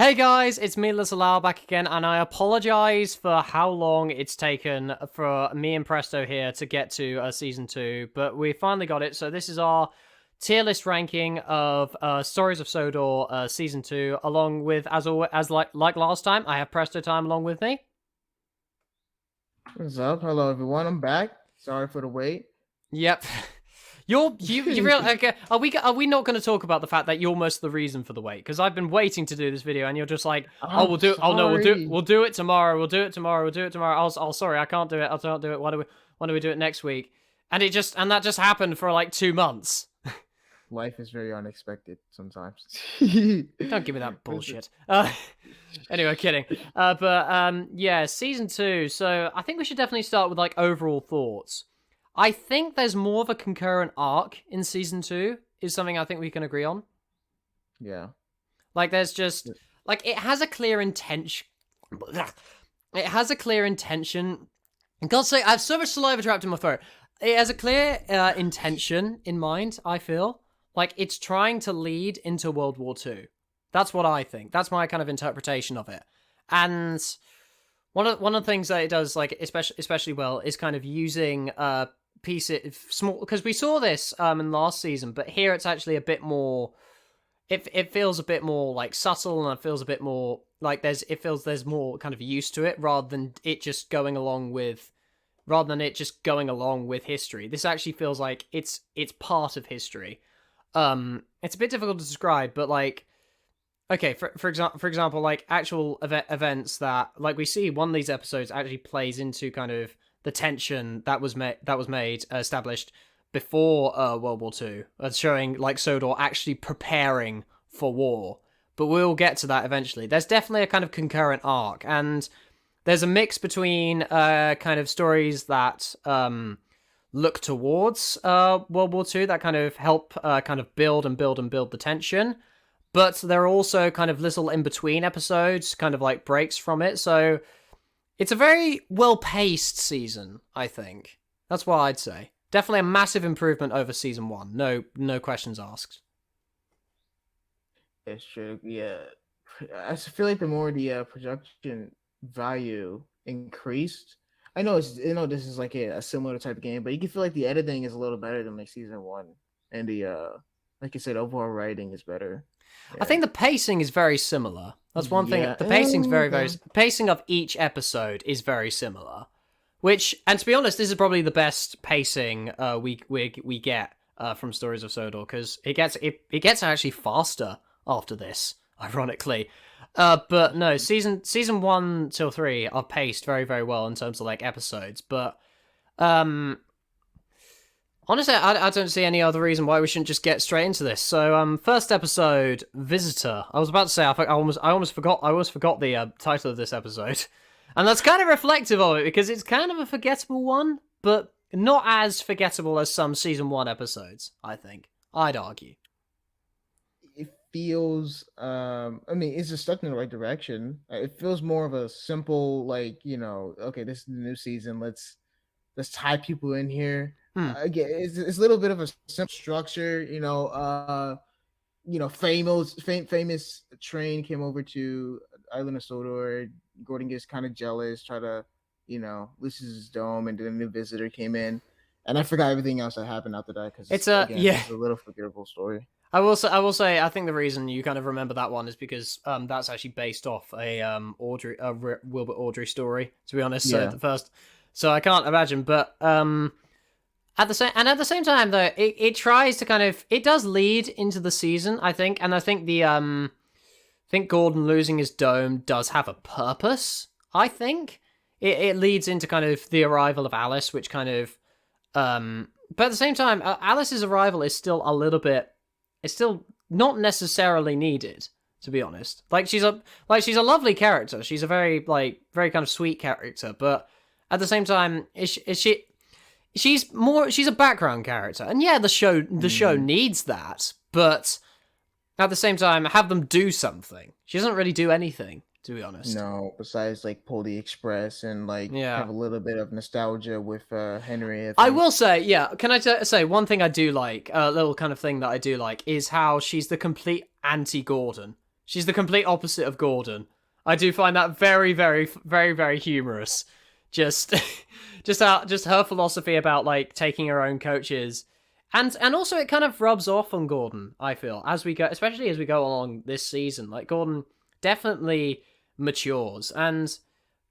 Hey guys, it's me, Lisalau, back again, and I apologize for how long it's taken for me and Presto here to get to Season 2, but we finally got it. So this is our tier list ranking of Stories of Sodor Season 2, along with, as like last time, I have Presto time along with me. What's up? Hello, everyone. I'm back. Sorry for the wait. Yep. You really okay? Are we not going to talk about the fact that you're most of the reason for the wait? Because I've been waiting to do this video, and you're just like, oh, I'm we'll do. Oh no, sorry. we'll do it tomorrow. We'll do it tomorrow. We'll do it tomorrow. Oh, sorry, I can't do it. I can't do it. Why do we do it next week? And that just happened for like 2 months. Life is very unexpected sometimes. Don't give me that bullshit. Anyway, kidding. Yeah, season 2. So I think we should definitely start with like overall thoughts. I think there's more of a concurrent arc in season 2, is something I think we can agree on. Yeah. Like, there's just, like, it has a clear intention. It has a clear intention. God's sake, I have so much saliva trapped in my throat. It has a clear intention in mind, I feel. Like, it's trying to lead into World War II. That's what I think. That's my kind of interpretation of it. And one of the things that it does, like, especially well, is kind of using pieces small, because we saw this in last season, but here it's actually a bit more. It feels a bit more like subtle, and it feels a bit more like there's more kind of use to it rather than it just going along with history. This actually feels like it's part of history. It's a bit difficult to describe, but like, okay, for example, like actual events that, like, we see one of these episodes actually plays into kind of the tension that was established before World War II, showing like Sodor actually preparing for war. But we'll get to that eventually. There's definitely a kind of concurrent arc, and there's a mix between kind of stories that look towards World War II that kind of help kind of build the tension. But there are also kind of little in-between episodes, kind of like breaks from it. So it's a very well-paced season, I think. That's what I'd say. Definitely a massive improvement over season 1. No questions asked. It's true. Yeah. I feel like the more the production value increased, I know this is like a similar type of game, but you can feel like the editing is a little better than like season 1, and the like you said, overall writing is better. I think the pacing is very similar. That's one thing. Yeah. The pacing's the pacing of each episode is very similar. Which, and to be honest, this is probably the best pacing we get from Stories of Sodor, because it gets actually faster after this, ironically. But no, season 1 till 3 are paced very, very well in terms of like episodes. But honestly, I don't see any other reason why we shouldn't just get straight into this. So, first episode, Visitor. I was about to say, I almost forgot the title of this episode. And that's kind of reflective of it, because it's kind of a forgettable one, but not as forgettable as some season 1 episodes, I think. I'd argue. It feels, I mean, it's just stuck in the right direction. It feels more of a simple, like, okay, this is the new season. Let's tie people in here. Again, it's a little bit of a simple structure. Famous train came over to Island of Sodor. Gordon gets kind of jealous, try to, loses his dome, and then a new visitor came in, and I forgot everything else that happened after that, because it's a little forgettable story. I will say, I think the reason you kind of remember that one is because that's actually based off a Wilbur Audrey story, to be honest. Yeah. So so I can't imagine, but at the same time though, it tries to kind of, it does lead into the season, I think, and I think I think Gordon losing his dome does have a purpose. I think it leads into kind of the arrival of Alice, which kind of, but at the same time, Alice's arrival is still it's still not necessarily needed, to be honest. Like, she's a lovely character. She's a very kind of sweet character, but at the same time, she's a background character, and yeah, the show needs that, but at the same time, have them do something. She doesn't really do anything, to be honest. No, besides like pull the express and have a little bit of nostalgia with Henry. I will say, yeah. Can I say one thing I do like? A little kind of thing that I do like is how she's the complete anti-Gordon. She's the complete opposite of Gordon. I do find that very, very, very, very humorous. Just, just her philosophy about like taking her own coaches, and also it kind of rubs off on Gordon. I feel as we go, especially as we go along this season, like Gordon definitely matures, and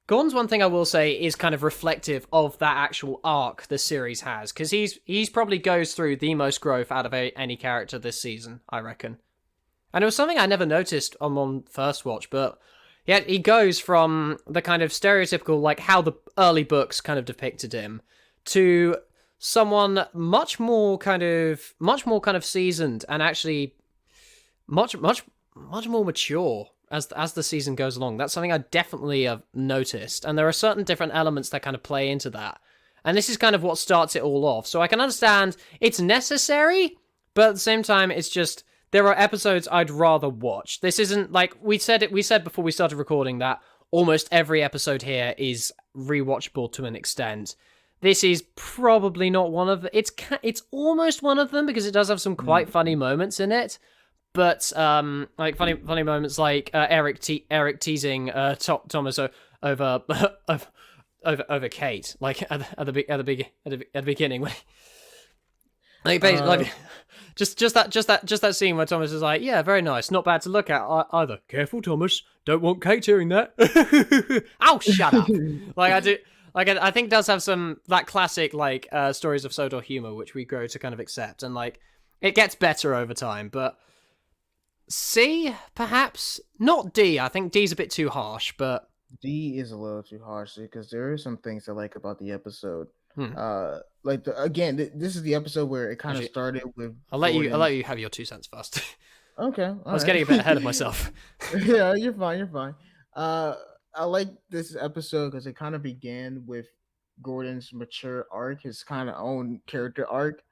Gordon's one thing I will say is kind of reflective of that actual arc the series has, because he's probably goes through the most growth out of any character this season, I reckon. And it was something I never noticed on first watch, but yeah, he goes from the kind of stereotypical, like how the early books kind of depicted him, to someone much more kind of seasoned and actually much more mature as the season goes along. That's something I definitely have noticed, and there are certain different elements that kind of play into that. And this is kind of what starts it all off. So I can understand it's necessary, but at the same time, it's just there are episodes I'd rather watch. This isn't like we said before we started recording that almost every episode here is rewatchable to an extent. This is probably not one of it's almost one of them because it does have some quite funny moments in it. But like funny moments like Eric teasing Thomas over over Kate, like at the beginning when like just that scene where Thomas is like, yeah, very nice, not bad to look at either. Careful, Thomas, don't want Kate hearing that. Ow, shut up. Like I do. Like I think it does have some that classic like stories of Sodor humor which we grow to kind of accept, and like it gets better over time. But C, perhaps not D. I think D's a bit too harsh, but D is a little too harsh because there are some things I like about the episode. Like this is the episode where it kind of started with. I'll let you have your 2 cents first. Okay, I was getting a bit ahead of myself. Yeah, you're fine. I like this episode because it kind of began with Gordon's mature arc, his kind of own character arc.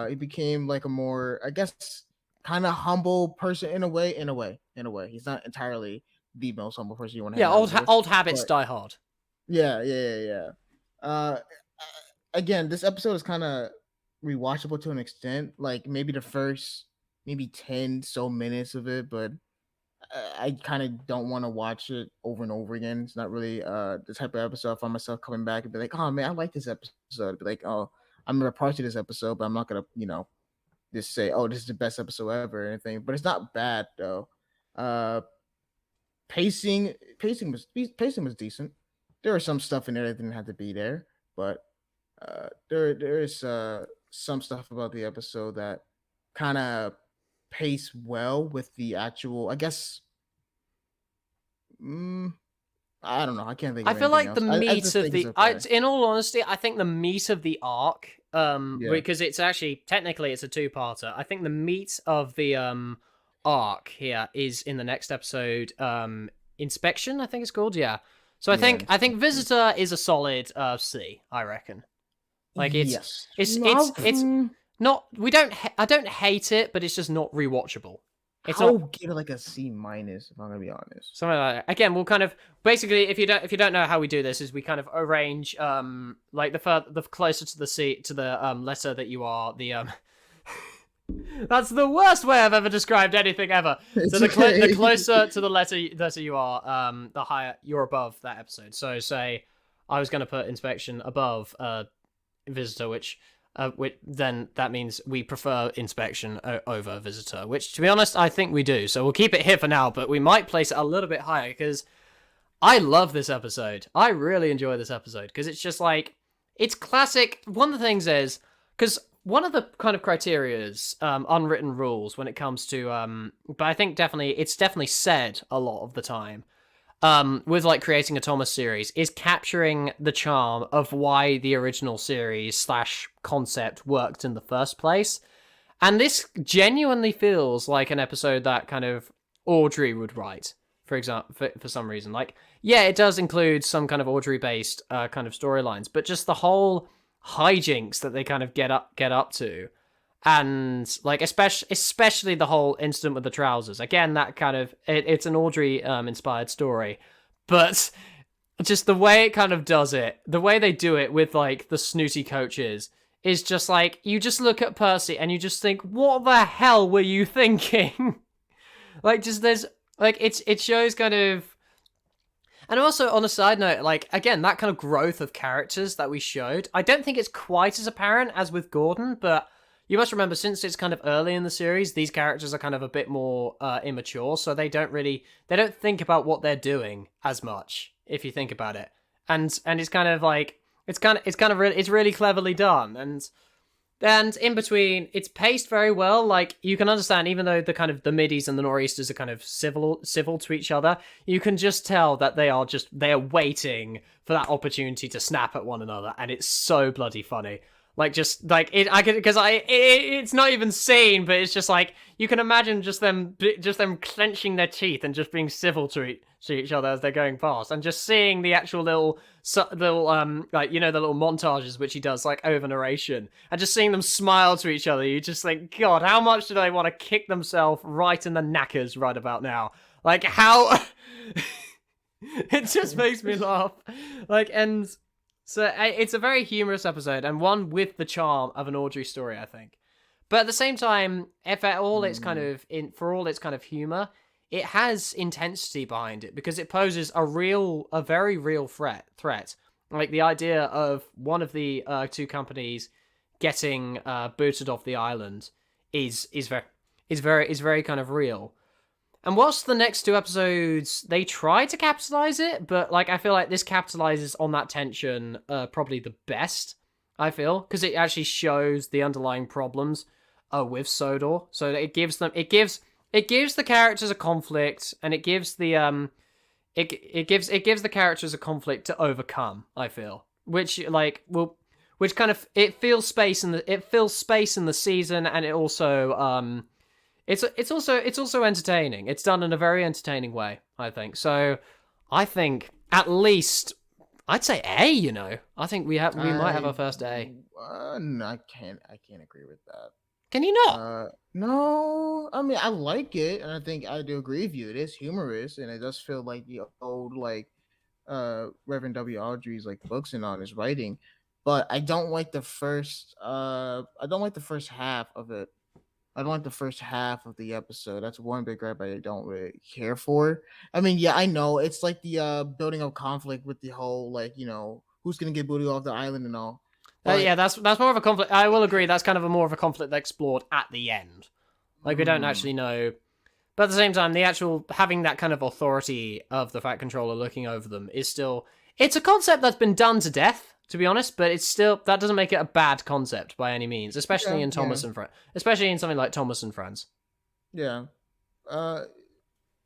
He became like a more, I guess, kind of humble person in a way. He's not entirely the most humble person you want to. Yeah, old habits die hard. Yeah. Again, this episode is kind of rewatchable to an extent. Like maybe the first 10 so minutes of it, but I kind of don't want to watch it over and over again. It's not really the type of episode I find myself coming back and be like, oh man, I like this episode. Be like, oh, I'm gonna parts of this episode, but I'm not gonna, just say, oh, this is the best episode ever or anything. But it's not bad though. Pacing was decent. There was some stuff in there that didn't have to be there, but there is some stuff about the episode that kind of pace well with the actual, I guess. I don't know. I can't think. I feel like the meat of the. In all honesty, I think the meat of the arc, because it's actually technically it's a 2-parter. I think the meat of the arc here is in the next episode. Inspection, I think it's called. Yeah. So I think Visitor is a solid C. I reckon. Like it's not. I don't hate it, but it's just not rewatchable. I'll give it like a C-, if I'm gonna be honest. Something like that. Again, we'll kind of basically, if you don't know how we do this, is we kind of arrange like the closer to the letter that you are, the That's the worst way I've ever described anything ever. So the closer to the letter you are, the higher you're above that episode. So say I was going to put Inspection above Visitor, which then that means we prefer Inspection over Visitor, which, to be honest, I think we do. So we'll keep it here for now, but we might place it a little bit higher because I love this episode. I really enjoy this episode because it's just like, it's classic. One of the things is, because one of the kind of criterias, unwritten rules when it comes to, but I think it's definitely said a lot of the time, with like creating a Thomas series, is capturing the charm of why the original series / concept worked in the first place. And this genuinely feels like an episode that kind of Audrey would write, for example, for some reason. Like, yeah, it does include some kind of Audrey-based kind of storylines, but just the whole hijinks that they kind of get up to, and like especially the whole incident with the trousers. Again, that kind of it's an Audrey inspired story, but just the way it kind of does it, the way they do it with like the snooty coaches, is just like, you just look at Percy and you just think, what the hell were you thinking? Like, just there's Like it shows kind of. And also, on a side note, like, again, that kind of growth of characters that we showed, I don't think it's quite as apparent as with Gordon, but you must remember, since it's kind of early in the series, these characters are kind of a bit more immature, so they don't think about what they're doing as much, if you think about it. And it's kind of like, it's really cleverly done, and in between, it's paced very well. Like, you can understand, even though the kind of the middies and the nor'easters are kind of civil to each other, you can just tell that they are waiting for that opportunity to snap at one another, and it's so bloody funny. Like, just like it's not even seen, but it's just like you can imagine just them clenching their teeth and just being civil to each other as they're going past, and just seeing the actual little like, you know, the little montages which he does, like, over narration, and just seeing them smile to each other. You just think, God, how much do they want to kick themselves right in the knackers right about now? Like, how it just makes me laugh. Like, and so it's a very humorous episode, and one with the charm of an Audrey story, I think. But at the same time, if at all it's kind of for all its kind of humor, it has intensity behind it, because it poses a very real threat. Like, the idea of one of the two companies getting booted off the island is very kind of real. And whilst the next two episodes, they try to capitalize it, but, like, I feel like this capitalizes on that tension probably the best, I feel, because it actually shows the underlying problems with Sodor. So it gives the characters a conflict, and it gives the it gives the characters a conflict to overcome, I feel. Which kind of, it fills space in the season, and it also it's also entertaining. It's done in a very entertaining way, I think. So I think at least I'd say A. You know, I think we might have our first A. No, I can't agree with that. Can you not? No, I mean, I like it, and I think I do agree with you. It is humorous, and it does feel like the old, like, Reverend W. Audrey's, like, books and all his writing. But I don't like the first. I don't like the first half of it. I don't like the first half of the episode. That's one big gripe I don't really care for. I mean, yeah, I know it's like the building of conflict with the whole, like, who's gonna get booted off the island and all. But Yeah, that's more of a conflict. I will agree. That's kind of more of a conflict explored at the end. Like, we don't actually know. But at the same time, the actual having that kind of authority of the Fat Controller looking over them is still, it's a concept that's been done to death, to be honest. But it's still, that doesn't make it a bad concept by any means, especially in especially in something like Thomas and Friends. yeah, uh,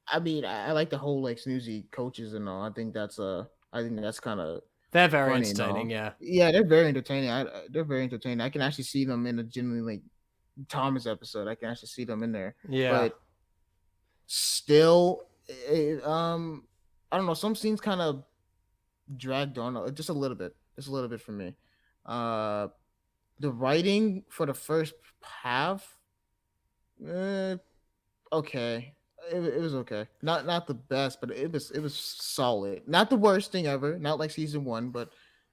I mean, I like the whole, like, snoozy coaches and all. I think that's kind of They're very funny and entertaining. all. Yeah. Yeah, they're very entertaining. They're very entertaining. I can actually see them in a genuinely, like, Thomas episode. I can actually see them in there. Yeah. But still, I don't know. Some scenes kind of dragged on just a little bit for me. Uh, the writing for the first half, eh, okay. It was okay. Not the best, but it was solid. Not the worst thing ever. Not like season one, but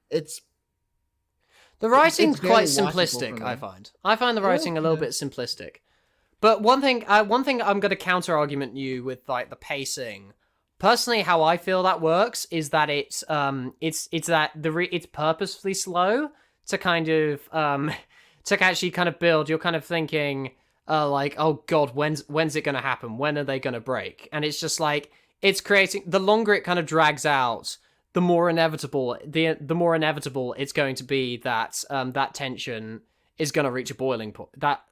it's The it's writing's quite very watchable for simplistic, I me. find. I find the writing a little Okay. bit simplistic. But one thing I'm going to counter argument you with, like, the pacing. Personally, how I feel that works is that it's purposefully slow to kind of to actually kind of build. You're kind of thinking, like, oh God, when's it going to happen? When are they going to break? And it's just like, it's creating, the longer it kind of drags out, the more inevitable it's going to be that that tension is going to reach a boiling point. That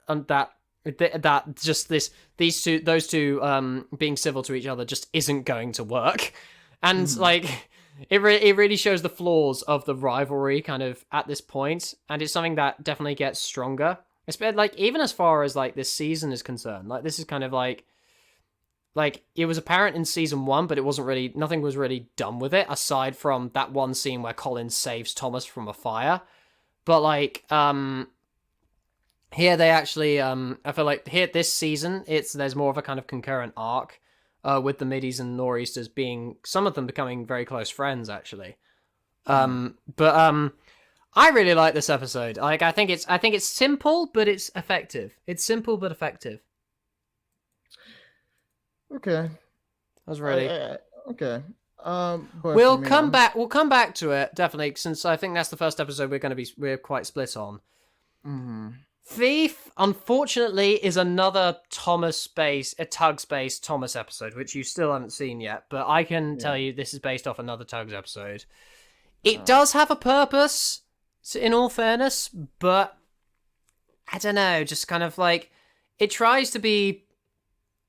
just those two being civil to each other just isn't going to work. And like, it really shows the flaws of the rivalry kind of at this point, and it's something that definitely gets stronger. It's been, like, even as far as, like, this season is concerned, like, this is kind of like it was apparent in season one, but nothing was really done with it aside from that one scene where Colin saves Thomas from a fire. But, like, here they actually, I feel like here this season, there's more of a kind of concurrent arc, with the middies and nor'easters being, some of them becoming very close friends, actually. But I really like this episode. Like, I think it's simple, but it's effective. It's simple but effective. Okay. That was really. Okay. But for me, I'm. We'll come back to it definitely, since I think that's the first episode we're quite split on. Mhm. Thief, unfortunately, is another a Tugs based Thomas episode, which you still haven't seen yet. But I can Yeah. tell you this is based off another Tugs episode. It Uh, does have a purpose, in all fairness, but I don't know, just kind of like it tries to be.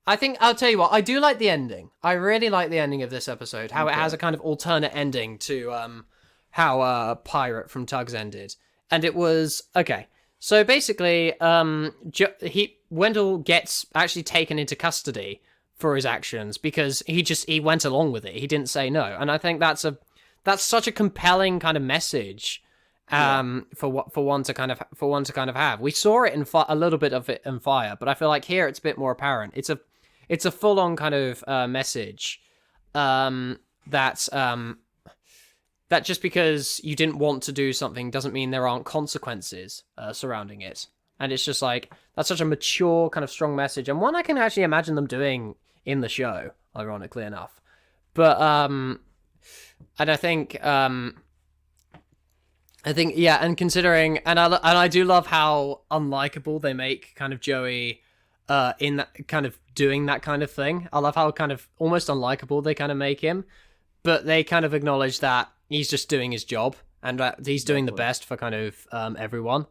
I think I'll tell you what, I do like the ending. I really like the ending of this episode. How it has okay. a kind of alternate ending to how Pirate from Tugs ended, and it was okay. So basically, Wendell gets actually taken into custody for his actions because he went along with it. He didn't say no, and I think that's such a compelling kind of message Yeah. for one to kind of have. We saw it in a little bit of it in Fire, but I feel like here it's a bit more apparent. It's a full on kind of message that that just because you didn't want to do something doesn't mean there aren't consequences surrounding it. And it's just like that's such a mature kind of strong message, and one I can actually imagine them doing in the show, ironically enough. But and I think yeah, and considering and I do love how unlikable they make kind of Joey in that kind of doing that kind of thing. I love how kind of almost unlikable they kind of make him, but they kind of acknowledge that he's just doing his job and that he's doing the Exactly. best for kind of everyone.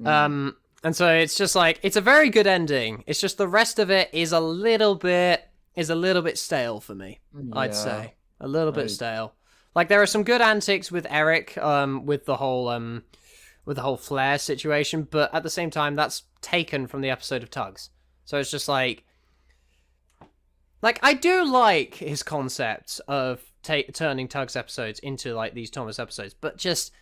Mm. And so it's just like it's a very good ending. It's just the rest of it is a little bit stale for me. I'd Yeah. say a little bit I. stale. Like there are some good antics with Eric, with the whole flare situation, but at the same time, that's taken from the episode of Tugs. So it's just like I do like his concept of turning Tugs episodes into like these Thomas episodes, but just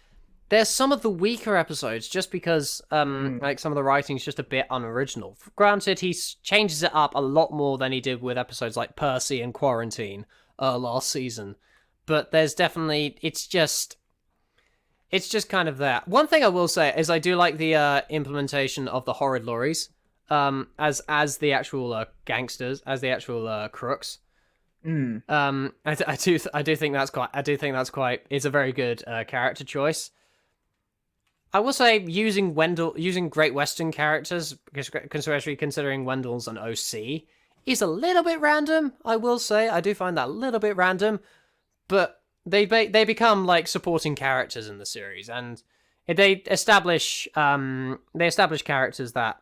there's some of the weaker episodes just because Mm. like some of the writing's just a bit unoriginal. Granted, he changes it up a lot more than he did with episodes like Percy and Quarantine last season, but there's definitely it's just kind of that. One thing I will say is I do like the implementation of the horrid lorries as the actual gangsters, as the actual crooks. Mm. I do think that's quite it's a very good character choice. I will say using Great Western characters, especially considering Wendell's an OC, is a little bit random. I will say I do find that a little bit random, but they become like supporting characters in the series, and they establish characters that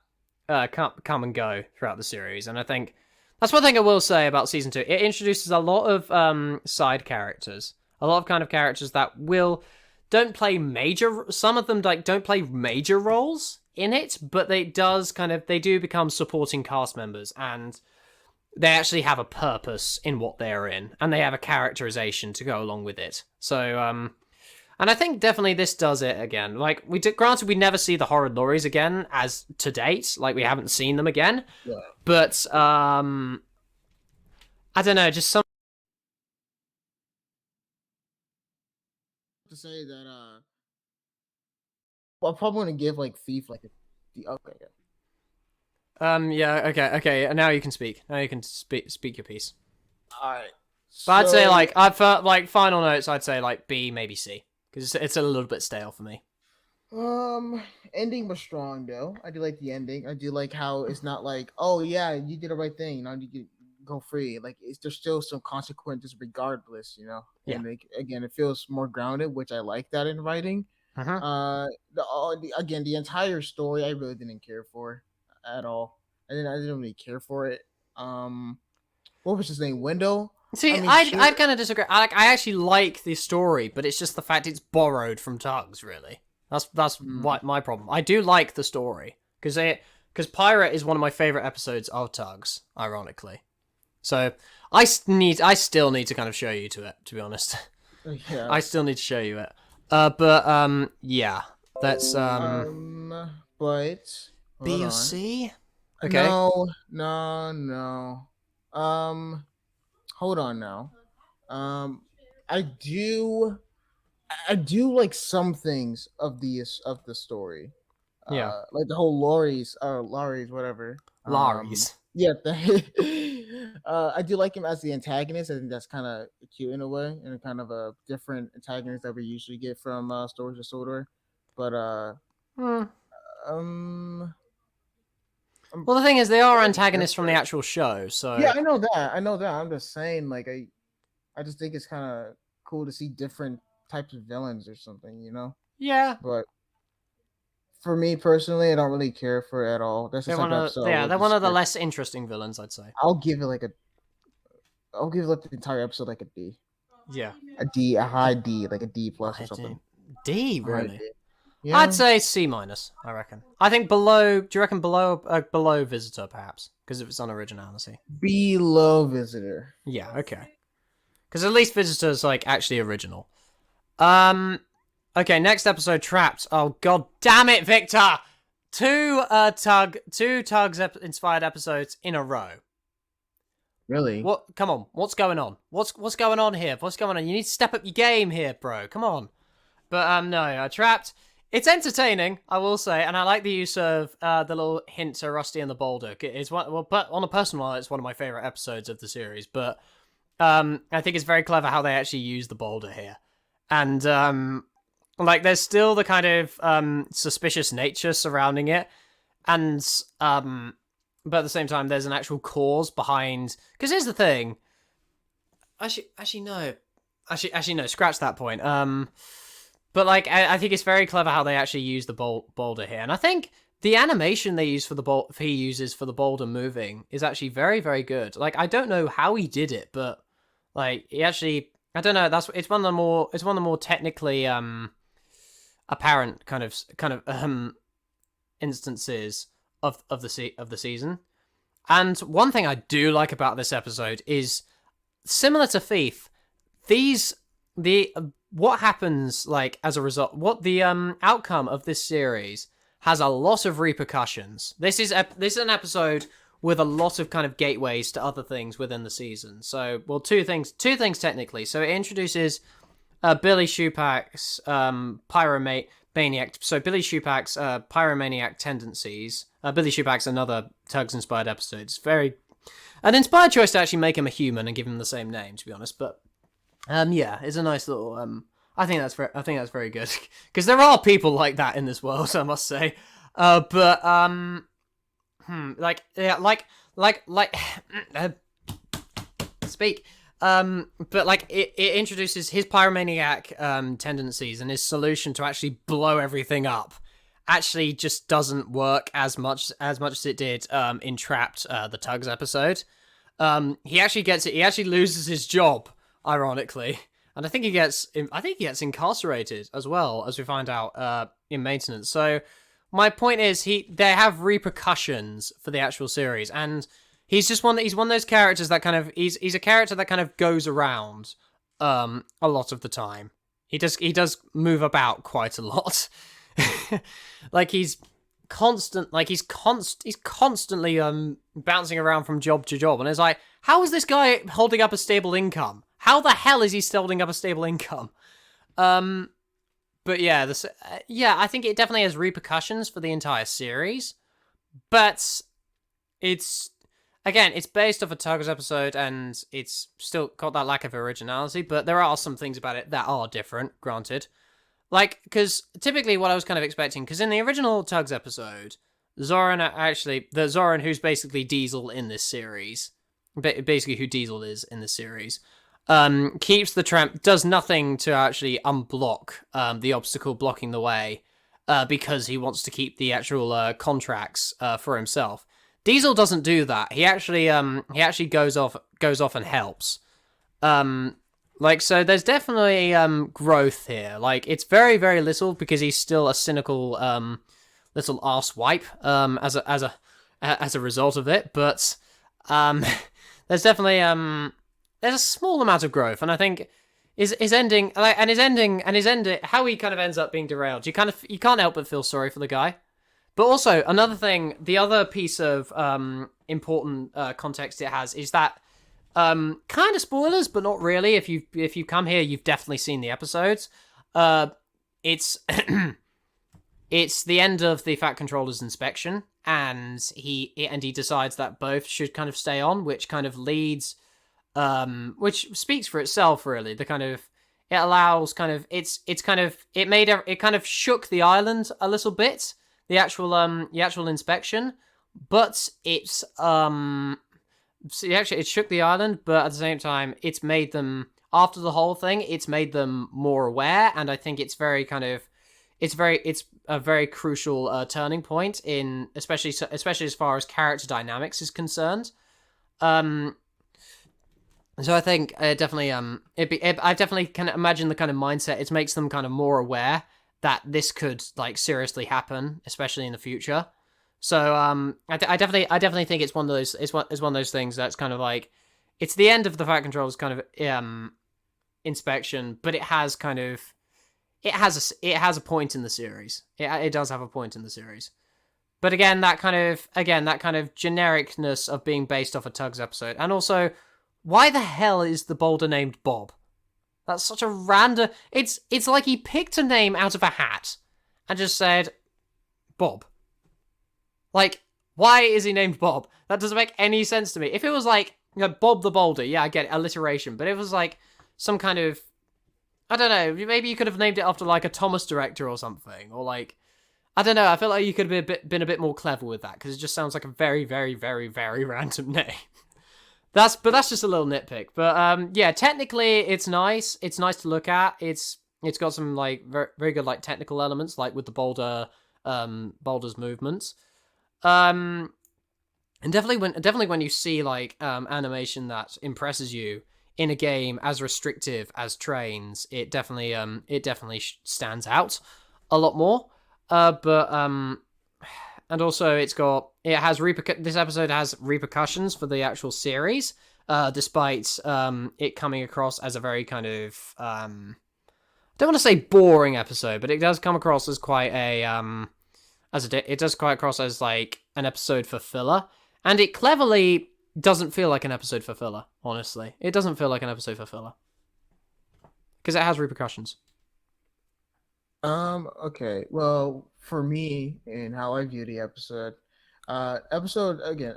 come and go throughout the series, and I think that's one thing I will say about season 2. It introduces a lot of side characters, a lot of kind of characters that will don't play major. Some of them like don't play major roles in it, but they do become supporting cast members, and they actually have a purpose in what they're in, and they have a characterization to go along with it. So, and I think definitely this does it again. Like granted, we never see the horrid lorries again as to date. Like we haven't seen them again, Yeah. but I don't know, just some. To say that well, I'm probably gonna give like Thief like okay, yeah. Yeah. Okay. Now you can speak. Now you can speak your piece. All right. But I'd say So I've like final notes. I'd say like B, maybe C, because it's a little bit stale for me. ending was strong though. I do like the ending. I do like how it's not like, oh yeah, you did the right thing. Now you get go free. Like there's still some consequences regardless, you know. Yeah. And again, it feels more grounded, which I like that in writing. Uh-huh. Again, the entire story I really didn't care for at all. I didn't really care for it. What was his name? Wendell. See, I mean, I'd sure. kind of disagree. I actually like the story, but it's just the fact it's borrowed from Tugs. Really, that's Mm, what my problem. I do like the story because Pirate is one of my favorite episodes of Tugs. Ironically, so I still need to kind of show you to it. To be honest, yeah. I still need to show you it. Yeah, that's But hold B or on. C. Okay. No, no, no. Hold on now. Um, I do, I do like some things of the story. Yeah. Like the whole Laurie's, whatever. Laries. Yeah, I do like him as the antagonist. I think that's kind of cute in a way, and kind of a different antagonist that we usually get from Stories of Sodor. But Hmm. um, I'm Well, the thing is, they are trying to antagonists from the remember. actual show, Yeah, so I know that. I know that. I'm just saying, like, I just think it's kind of cool to see different types of villains or something, you know. yeah, But for me personally, I don't really care for it at all. That's the type of episode I will they're one just of the skip. less interesting villains, I'd say. I'll give it like a, I'll give like the entire episode like a D, Yeah, a D, a high D, like a D plus or I something. do. D A high really? D. I'd Yeah, say C minus. I reckon. I think below. Do you reckon below Visitor perhaps because of its unoriginality? below Visitor. Yeah. Okay. Because at least Visitor's like actually original. Um. Okay. Next episode, Trapped. Oh god damn it, Victor! Two tugs inspired episodes in a row. Really? What? Come on. What's going on? What's going on here? What's going on? You need to step up your game here, bro. Come on. But no, Trapped. It's entertaining, I will say, and I like the use of the little hint to Rusty and the Boulder. It's but on a personal level, it's one of my favorite episodes of the series. But I think it's very clever how they actually use the Boulder here, and like there's still the kind of suspicious nature surrounding it, and but at the same time, there's an actual cause behind. Because here's the thing. Actually, no. Actually, no. Scratch that point. But like, I think it's very clever how they actually use the boulder here, and I think the animation they use for he uses for the boulder moving is actually very, very good. Like, I don't know how he did it, but like, he actually, I don't know. It's one of the more technically apparent kind of instances of the season. And one thing I do like about this episode is similar to Thief. What happens like as a result, what the outcome of this series has a lot of repercussions. This is an episode with a lot of kind of gateways to other things within the season. So, well, two things technically. So it introduces Billy Shupak's pyromaniac. So Billy Shupak's pyromaniac tendencies. Billy Shupak's another Tugs inspired episode. It's very an inspired choice to actually make him a human and give him the same name, to be honest. But yeah, it's a nice little. I think that's very good because there are people like that in this world, I must say. But like yeah, like speak. But like it introduces his pyromaniac tendencies, and his solution to actually blow everything up actually just doesn't work as much as it did in Trapped, the Tugs episode. He actually loses his job, ironically, and I think he gets incarcerated as well, as we find out in maintenance. So my point is they have repercussions for the actual series, and he's one of those characters that kind of he's a character that kind of goes around a lot of the time. He does move about quite a lot. Like he's constantly bouncing around from job to job, and it's like, how is this guy holding up a stable income? How the hell is he holding up a stable income? But yeah, I think it definitely has repercussions for the entire series, but it's based off a Tuggers episode, and it's still got that lack of originality, but there are some things about it that are different, granted. Like, because typically what I was kind of expecting, because in the original Tugs episode, the Zoran who's basically Diesel in this series, basically who Diesel is in this series, keeps the tramp, does nothing to actually unblock the obstacle blocking the way, because he wants to keep the actual contracts for himself. Diesel doesn't do that. He actually goes off and helps. So there's definitely growth here. Like, it's very, very little because he's still a cynical little arse wipe as a result of it. But there's definitely there's a small amount of growth, and I think his ending how he kind of ends up being derailed. You can't help but feel sorry for the guy. But also, another thing, the other piece of important context it has is that kind of spoilers, but not really. If you come here, you've definitely seen the episodes. It's it's the end of the Fat Controller's inspection, and he decides that both should kind of stay on, which kind of leads, which speaks for itself, really. The kind of it allows kind of it's kind of it kind of shook the island a little bit, the actual inspection, but it's so actually it shook the island, but at the same time it's made them, after the whole thing, it's made them more aware, and I think it's very kind of it's a very crucial turning point in especially as far as character dynamics is concerned. So I think definitely I definitely can imagine the kind of mindset. It makes them kind of more aware that this could like seriously happen, especially in the future. So I definitely think it's one of those one of those things that's kind of like, it's the end of the Fat Controller's kind of inspection, but it has kind of it has a point in the series. It does have a point in the series. But again, that kind of genericness of being based off a Tugs episode, and also, why the hell is the boulder named Bob? That's such a random. It's like he picked a name out of a hat and just said Bob. Like, why is he named Bob? That doesn't make any sense to me. If it was like, Bob the Boulder, yeah, I get it, alliteration. But if it was like some kind of, I don't know, maybe you could have named it after like a Thomas director or something, or like, I don't know. I feel like you could have been a bit more clever with that, because it just sounds like a very, very, very, very random name. That's just a little nitpick. But yeah, technically it's nice. It's nice to look at. It's got some like very, very good like technical elements, like with the boulder's movements. And definitely when you see like animation that impresses you in a game as restrictive as Trains, it definitely stands out a lot more. And also this episode has repercussions for the actual series, despite it coming across as a very kind of I don't want to say boring episode, but it does come across as quite a it does quite across as like an episode for filler, and it cleverly doesn't feel like an episode for filler. Honestly, it doesn't feel like an episode for filler because it has repercussions. Okay. Well, for me and how I view the episode again,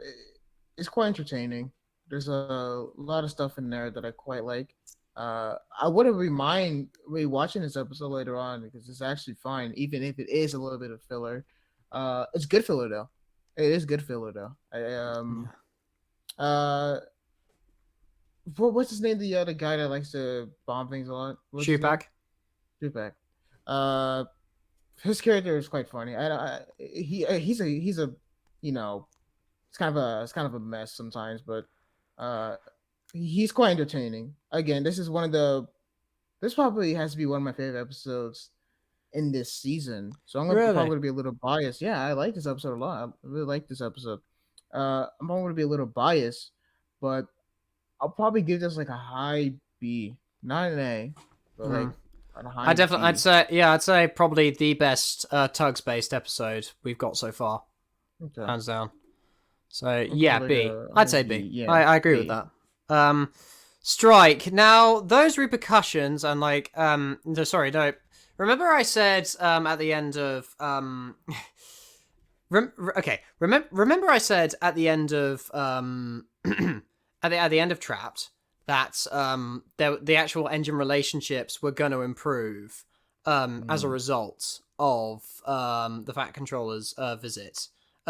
it's quite entertaining. There's a lot of stuff in there that I quite like. I wouldn't mind rewatching this episode later on because it's actually fine, even if it is a little bit of filler. It's good filler though. It is good filler though. What's his name? The other guy that likes to bomb things a lot. Shootback. His character is quite funny. He's a it's kind of a mess sometimes, but he's quite entertaining. Again, this probably has to be one of my favorite episodes in this season. So I'm probably going to be a little biased. Yeah, I like this episode a lot. I really like this episode. I'm probably going to be a little biased, but I'll probably give this like a high B, not an A, but like. I'd say probably the best Tugs based episode we've got so far, hands down. So yeah, B. I'd say B. Yeah, I agree with that. Strike. Now those repercussions and like remember I said at the end of remember I said at the end of at the end of Trapped that the actual engine relationships were going to improve as a result of the Fat Controller's visit,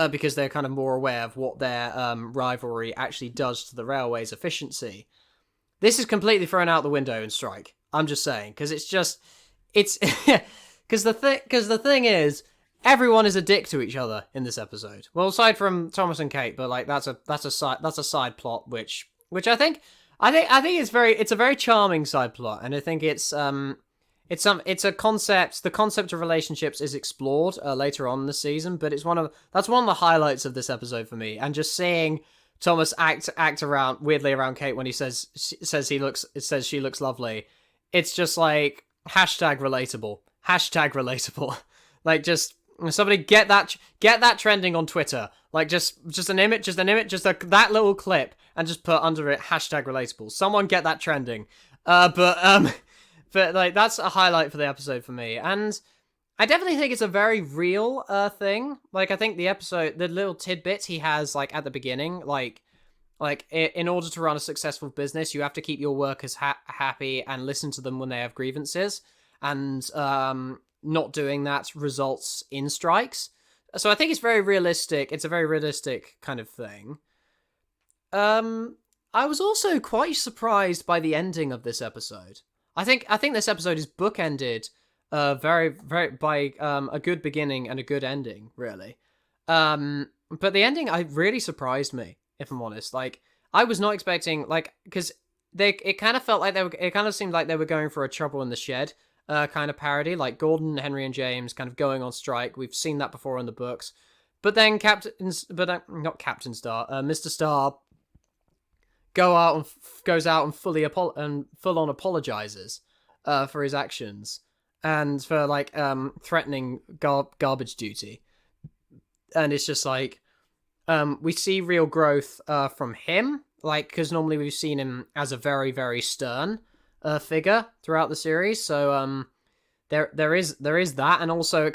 because they're kind of more aware of what their rivalry actually does to the railway's efficiency. This is completely thrown out the window in Strike. I'm just saying, because because the thing is, everyone is a dick to each other in this episode. Well, aside from Thomas and Kate, but like that's a side plot which I think it's a very charming side plot, and I think it's a concept. The concept of relationships is explored later on in the season, but that's one of the highlights of this episode for me. And just seeing Thomas act around weirdly around Kate when he says she looks lovely. It's just like #relatable. Like, just somebody get that trending on Twitter. Like just an image, that little clip, and just put under it #relatable. Someone get that trending. But like that's a highlight for the episode for me. And I definitely think it's a very real thing. Like, I think the little tidbits he has like at the beginning, in order to run a successful business, you have to keep your workers happy and listen to them when they have grievances, and not doing that results in strikes. So I think it's very realistic. It's a very realistic kind of thing. I was also quite surprised by the ending of this episode. I think this episode is bookended, very very by a good beginning and a good ending, really. But the ending I really surprised me, if I'm honest. Like, I was not expecting, like, because it kind of felt like it kind of seemed like they were going for a Trouble in the Shed kind of parody, like Gordon, Henry, and James kind of going on strike. We've seen that before in the books, but then not Captain Star, Mr. Star goes out and full on apologizes for his actions and for like threatening garbage duty, and it's just like we see real growth from him, like, because normally we've seen him as a very very stern figure throughout the series. So there is that, and also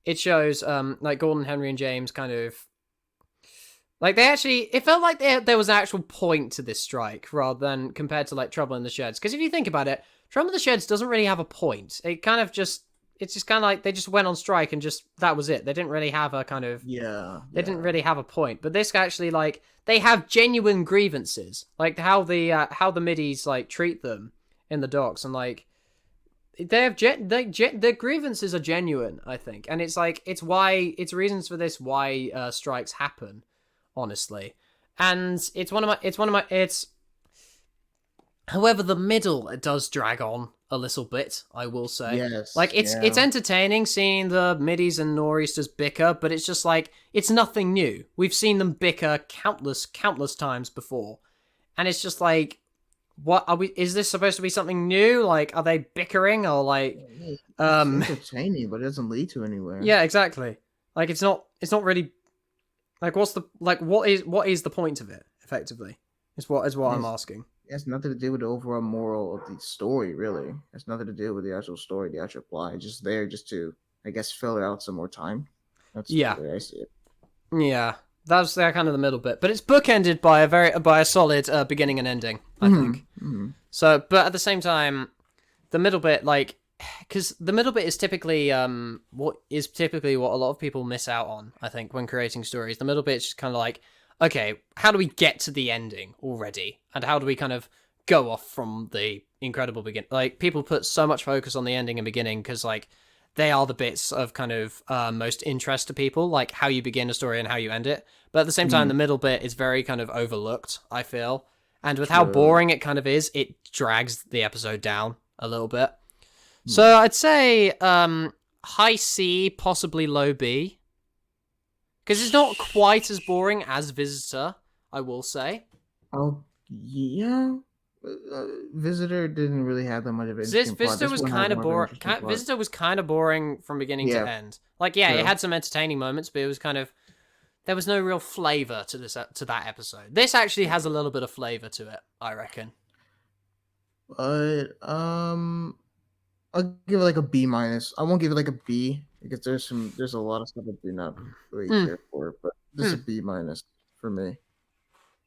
it shows like Gordon, Henry, and James kind of like it felt like there was an actual point to this strike rather than compared to like Trouble in the Sheds. Because if you think about it, Trouble in the Sheds doesn't really have a point. It's just kind of like they just went on strike and just that was it. They didn't really have a kind of They didn't really have a point. But this actually, like, they have genuine grievances, like how the middies like treat them in the docks, and like they have their grievances are genuine, I think, and it's like it's reasons for this why strikes happen, honestly. And however, the middle, it does drag on a little bit, I will say. Yes. Like, it's entertaining seeing the middies and nor'easters bicker, but it's just like, it's nothing new. We've seen them bicker countless times before. And it's just like, is this supposed to be something new? Like, are they bickering or like It's entertaining, but it doesn't lead to anywhere. Yeah, exactly. Like, it's not really like what is the point of it, effectively? Is what I'm asking. It has nothing to do with the overall moral of the story, really. It has nothing to do with the actual story, the actual plot. It's just there just to, I guess, fill out some more time. That's the way I see it. Yeah, that's kind of the middle bit, but it's bookended by a solid beginning and ending, I think. Mm-hmm. So, but at the same time, the middle bit, like, because the middle bit is typically what a lot of people miss out on, I think, when creating stories. The middle bit is just kind of like, okay, how do we get to the ending already? And how do we kind of go off from the incredible beginning? Like, people put so much focus on the ending and beginning because, like, they are the bits of kind of most interest to people, like how you begin a story and how you end it. But at the same time, the middle bit is very kind of overlooked, I feel. And with how boring it kind of is, it drags the episode down a little bit. So I'd say high C, possibly low B. Because it's not quite as boring as Visitor, I will say. Oh, yeah. Visitor didn't really have that much of an interesting plot. Visitor was kind of boring. Visitor was kind of boring from beginning to end. Like, it had some entertaining moments, but it was kind of, there was no real flavor to that episode. This actually has a little bit of flavor to it, I reckon. But I'll give it like a B minus. I won't give it like a B because there's a lot of stuff I do not really care for. But this is a B minus for me.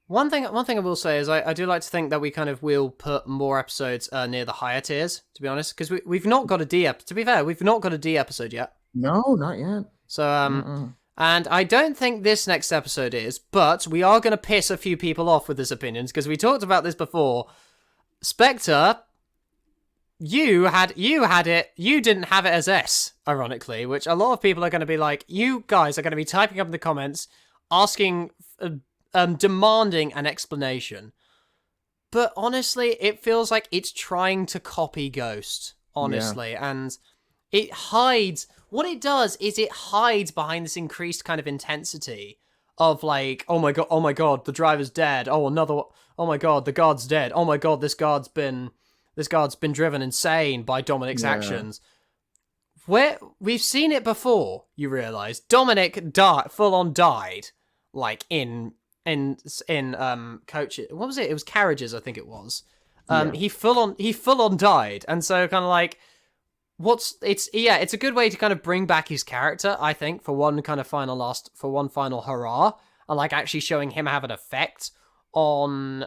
One thing I will say is I do like to think that we kind of will put more episodes near the higher tiers, to be honest, because we've not got a D episode. To be fair, we've not got a D episode yet. No, not yet. So and I don't think this next episode is, but we are going to piss a few people off with this opinions because we talked about this before. Spectre, you had it. You didn't have it as S, ironically, which a lot of people are going to be like, you guys are going to be typing up in the comments, asking. Demanding an explanation. But honestly, it feels like it's trying to copy Ghost, honestly. Yeah. And it hides... What it does is it hides behind this increased kind of intensity of like, oh my god, the driver's dead. Oh my god, the guard's dead. Oh my god, this guard's been driven insane by Dominic's actions. Where we've seen it before, you realise. Dominic full on died, like in coaches. What was it? It was carriages, I think it was. He full on died, and so kind of like, it's a good way to kind of bring back his character, I think, for one final hurrah, and like actually showing him have an effect on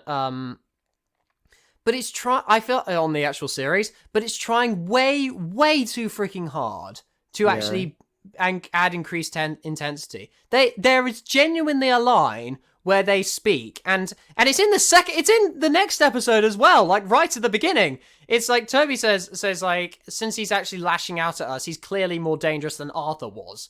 but I feel on the actual series, but it's trying way too freaking hard to actually add increased intensity. There is genuinely a line where they speak, and it's in the next episode as well, like right at the beginning. It's like Toby says like, since he's actually lashing out at us, he's clearly more dangerous than Arthur was.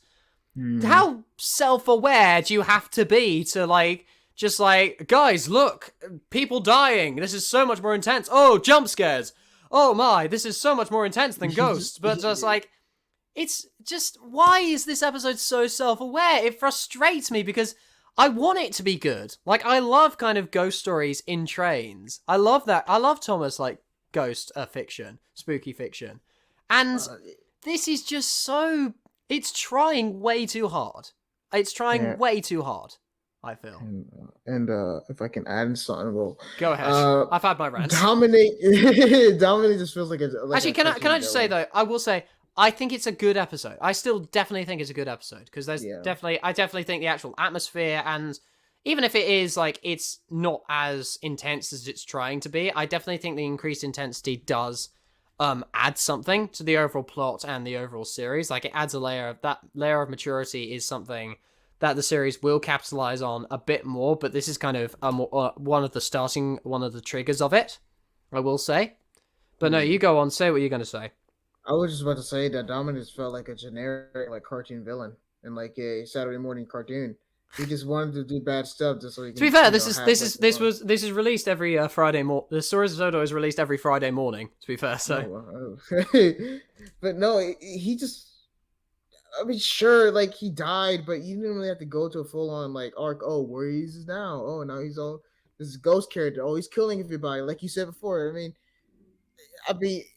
How self-aware do you have to be to like, just like, guys, look, people dying. This is so much more intense. Oh, jump scares. Oh my, this is so much more intense than Ghosts. But just like, it's just, why is this episode so self-aware? It frustrates me because I want it to be good. Like, I love kind of ghost stories in trains. I love that. I love Thomas, like, ghost fiction, spooky fiction. And this is just so, it's trying way too hard. It's trying way too hard, I feel. And if I can add something, well, go ahead. I've had my rants. Dominate just feels like a actually. Can I just say though? I will say I think it's a good episode. I still definitely think it's a good episode because there's I definitely think the actual atmosphere, and even if it is like it's not as intense as it's trying to be, I definitely think the increased intensity does add something to the overall plot and the overall series. Like, it adds a layer of maturity is something that the series will capitalize on a bit more, but this is kind of one of the triggers of it, I will say. But no, you go on, say what you're going to say. I was just about to say that Dominus felt like a generic like cartoon villain in like a Saturday morning cartoon. He just wanted to do bad stuff just so he can. To be fair, this is released every Friday morning. The Stories of Sodor is released every Friday morning. To be fair, so. But no, he just. I mean, sure, like he died, but you didn't really have to go to a full on like arc. Oh, where he is now? Oh, now he's all this ghost character. Oh, he's killing everybody, like you said before. I mean,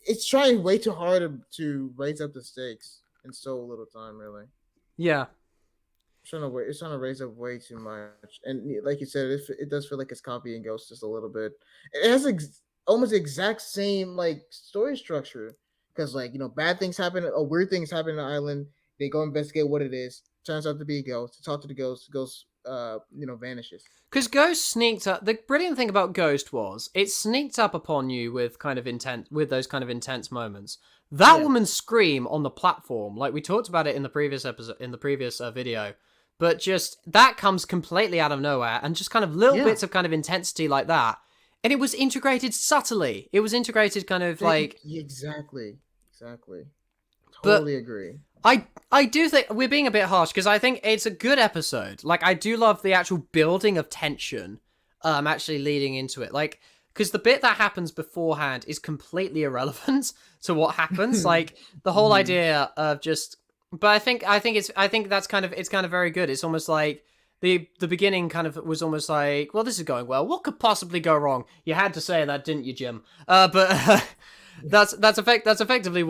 it's trying way too hard to raise up the stakes in so little time, really. Yeah. It's trying to raise up way too much, and like you said, it does feel like it's copying Ghost just a little bit. It has almost the exact same like story structure, because like bad things happen, or weird things happen on the island. They go investigate what it is. Turns out to be a ghost. Talk to the ghost. Ghost, vanishes. Because Ghost sneaked up. The brilliant thing about Ghost was it sneaked up upon you with those kind of intense moments. That woman's scream on the platform, like we talked about it in the previous episode, in the previous video, but just that comes completely out of nowhere, and just kind of little bits of kind of intensity like that, and it was integrated subtly. It was integrated kind of like exactly. Totally agree. I do think we're being a bit harsh because I think it's a good episode. Like, I do love the actual building of tension, actually leading into it. Like, because the bit that happens beforehand is completely irrelevant to what happens. Like, the whole idea of just, but I think that's kind of very good. It's almost like the beginning kind of was almost like, well, this is going well. What could possibly go wrong? You had to say that, didn't you, Jim? But. That's effectively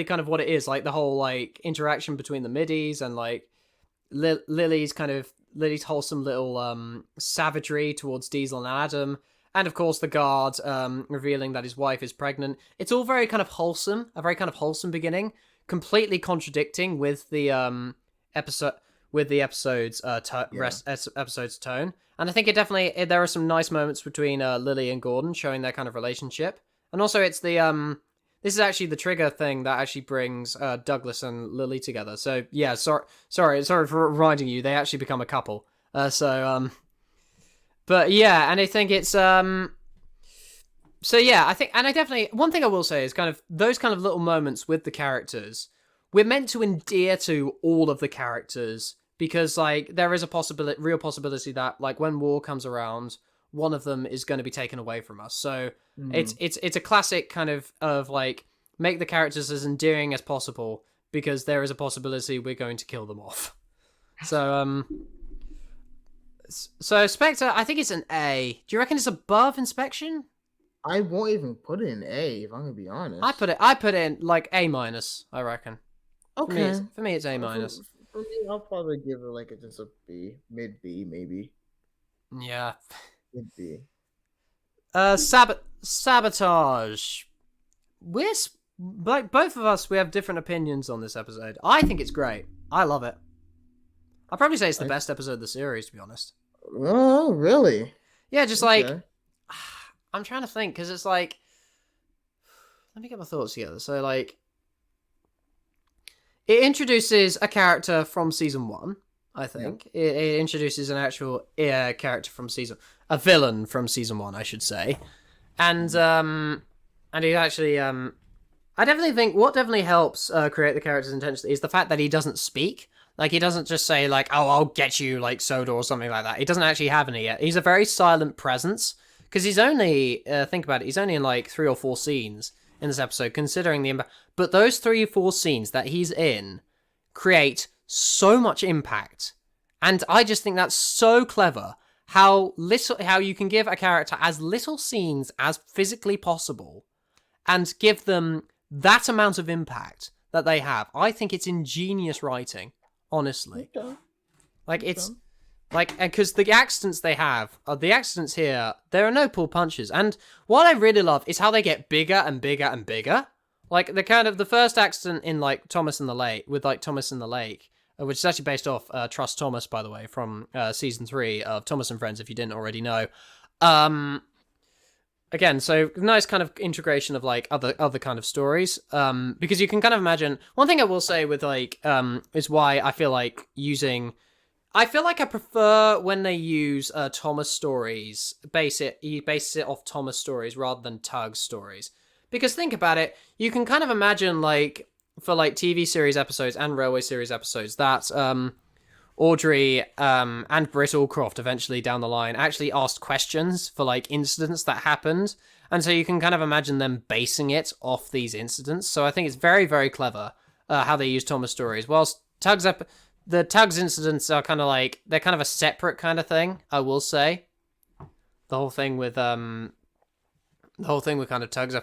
kind of what it is, like the whole like interaction between the middies and like Lily's wholesome little savagery towards Diesel and Adam, and of course the guard revealing that his wife is pregnant. It's all very kind of wholesome, a very kind of wholesome beginning, completely contradicting with the episode's tone. And I think there are some nice moments between Lily and Gordon showing their kind of relationship. And also, it's this is actually the trigger thing that actually brings Douglas and Lily together. So yeah, sorry for reminding you. They actually become a couple. But yeah, and I think it's so yeah, I think, and I definitely, one thing I will say is kind of those kind of little moments with the characters. We're meant to endear to all of the characters because like there is a real possibility that like when war comes around, one of them is going to be taken away from us. So it's a classic kind of like make the characters as endearing as possible because there is a possibility we're going to kill them off. So Spectre, I think it's an A. Do you reckon it's above Inspection? I won't even put it in A if I'm gonna be honest. I put it in like A-, I reckon. Okay. For me it's A-. For me, I'll probably give it like just a B, mid B maybe. Yeah. Mid B. Sabotage. like both of us, we have different opinions on this episode. I think it's great. I love it. I'd probably say it's the I, best episode of the series, to be honest. oh, really? Yeah, just like Okay. I'm trying to think because it's like, let me get my thoughts together. So like, it introduces a character from season one. I Yeah. think it introduces an actual character from a villain from season one, I should say, and he actually I definitely think what definitely helps create the character's intention is the fact that he doesn't speak. Like, he doesn't just say, like, oh, I'll get you, like, Sodor or something like that. He doesn't actually have any yet. He's a very silent presence. Because he's only, think about it, he's only in, like, 3 or 4 scenes in this episode, considering the impact. But those 3 or 4 scenes that he's in create so much impact. And I just think that's so clever. How you can give a character as little scenes as physically possible and give them that amount of impact that they have. I think it's ingenious writing, honestly. Okay. Like, it's like, because the accidents they have, the accidents here, there are no pull punches. And what I really love is how they get bigger and bigger and bigger. Like, the first accident in, like, Thomas in the Lake, which is actually based off Trust Thomas, by the way, from season 3 of Thomas and Friends, if you didn't already know. Again, so nice kind of integration of like other kind of stories, because you can kind of imagine. One thing I will say with like is why I feel like I feel like I prefer when they use Thomas stories, he bases it off Thomas stories rather than Tug's stories, because think about it, you can kind of imagine like for like TV series episodes and railway series episodes that Audrey and Britt Allcroft eventually down the line actually asked questions for like incidents that happened, and so you can kind of imagine them basing it off these incidents. So I think it's very, very clever how they use Thomas stories. Whilst the Tugs incidents are kind of like, they're kind of a separate kind of thing, I will say. The whole thing with kind of Tugs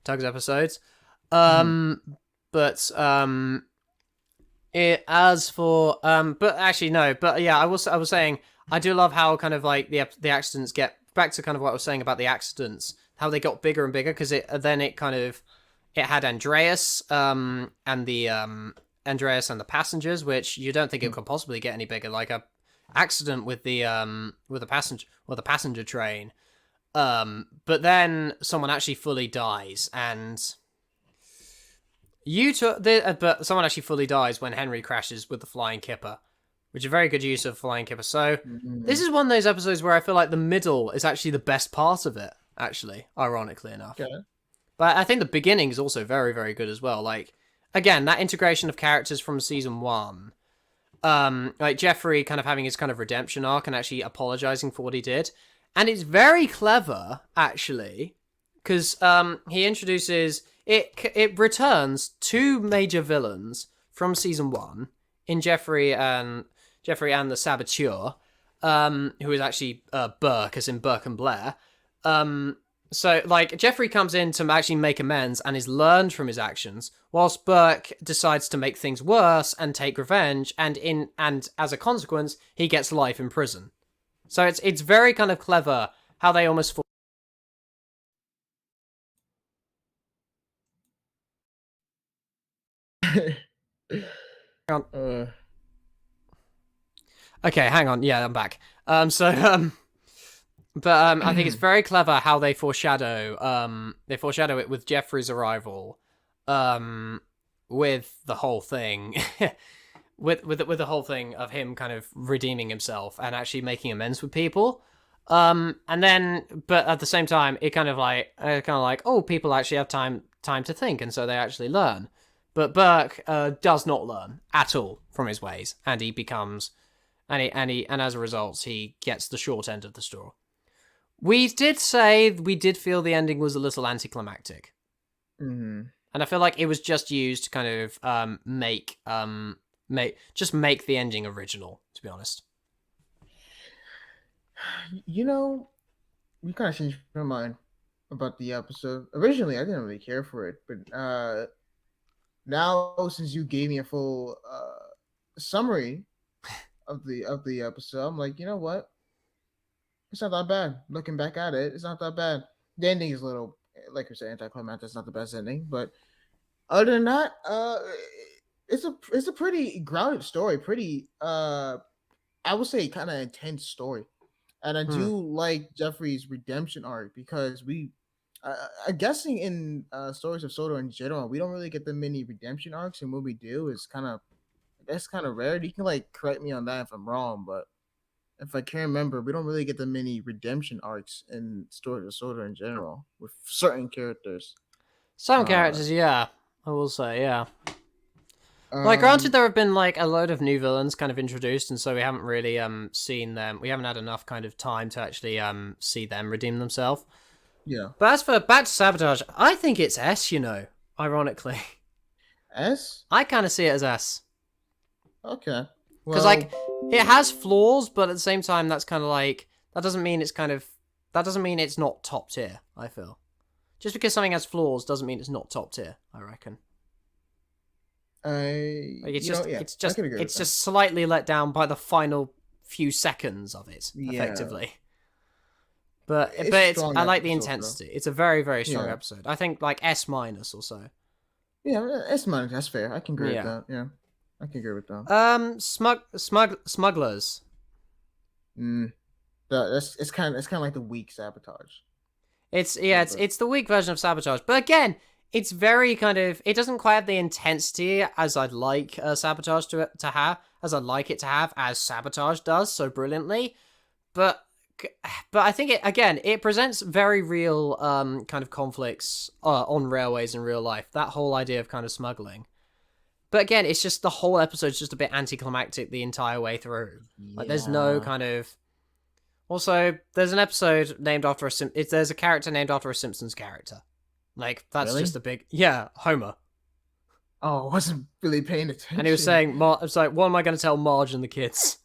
episodes. But as for but actually no, but yeah, I was saying I do love how kind of like the accidents get back to kind of what I was saying about the accidents, how they got bigger and bigger, because it had Andreas and the Andreas and the passengers, which you don't think it could possibly get any bigger, like a accident with the passenger train, but then someone actually fully dies, and but someone actually fully dies when Henry crashes with the flying kipper, which is a very good use of flying kipper. So this is one of those episodes where I feel like the middle is actually the best part of it, actually, ironically enough. Okay. But I think the beginning is also very, very good as well. Like, again, that integration of characters from season 1, like Jeffrey kind of having his kind of redemption arc and actually apologizing for what he did, and it's very clever actually, because he introduces it returns 2 major villains from season 1 in Jeffrey and the Saboteur, who is actually Burke, as in Burke and Blair. So like Jeffrey comes in to actually make amends and is learned from his actions, whilst Burke decides to make things worse and take revenge, and as a consequence he gets life in prison. So it's very kind of clever how they almost uh, Okay, hang on. Yeah, I'm back. I think it's very clever how they foreshadow it with Jeffrey's arrival, with the whole thing, with the whole thing of him kind of redeeming himself and actually making amends with people. And then, but at the same time, it kind of like, oh, people actually have time to think, and so they actually learn. But Burke does not learn at all from his ways, and he becomes, and as a result, he gets the short end of the straw. We did feel the ending was a little anticlimactic, and I feel like it was just used to kind of make the ending original. To be honest, you know, you kind of changed my mind about the episode. Originally, I didn't really care for it, but now since you gave me a full summary of the episode, I'm like, you know what? It's not that bad. Looking back at it, it's not that bad. The ending is a little, like you said, anticlimactic. It's not the best ending, but Other than that, it's a pretty grounded story. Pretty I would say kind of intense story, and I Hmm. do like Jeffrey's redemption arc because I'm guessing in stories of Sodor in general, we don't really get the many redemption arcs, and when we do, it's kind of that's kind of rare. You can like correct me on that if I'm wrong, but if I can remember, we don't really get the many redemption arcs in stories of Sodor in general with certain characters. Some Uh, characters, yeah, I will say, yeah. Like, granted, um, there have been like a load of new villains kind of introduced, and so we haven't really seen them. We haven't had enough kind of time to actually see them redeem themselves. yeah. But as for back to Sabotage, I think it's S. You know, ironically, S. I kind of see it as S Okay. because like Well, it has flaws, but at the same time, that's kind of like that doesn't mean it's kind of that doesn't mean it's not top tier. I feel just because something has flaws doesn't mean it's not top tier. I reckon. Like it's just yeah, it's I just can agree with it's that. just slightly let down by the final few seconds of it, Yeah, effectively. it's But a it's strong I like the episode though. intensity. It's a very very strong Yeah, episode. I think like S minus or so. yeah, it's mine. That's fair. I can agree with Yeah. that. Yeah, I can agree with that. Smugglers. Mm, it's kind of like the weak sabotage. It's A yeah, little it's bit. it's the weak version of Sabotage. But again, it's very kind of it doesn't quite have the intensity as I'd like Sabotage to have, as I'd like it to have, as Sabotage does so brilliantly. But but I think it presents very real kind of conflicts on railways in real life. That whole idea of kind of smuggling. But again, it's just the whole episode's just a bit anticlimactic the entire way through. Like there's no Yeah. kind of also, there's an episode named after there's a character named after a Simpsons character. Like that's just Really? a big yeah, Homer. Oh, I wasn't really paying And he was attention. saying, it's like, what am I going to tell Marge and the kids?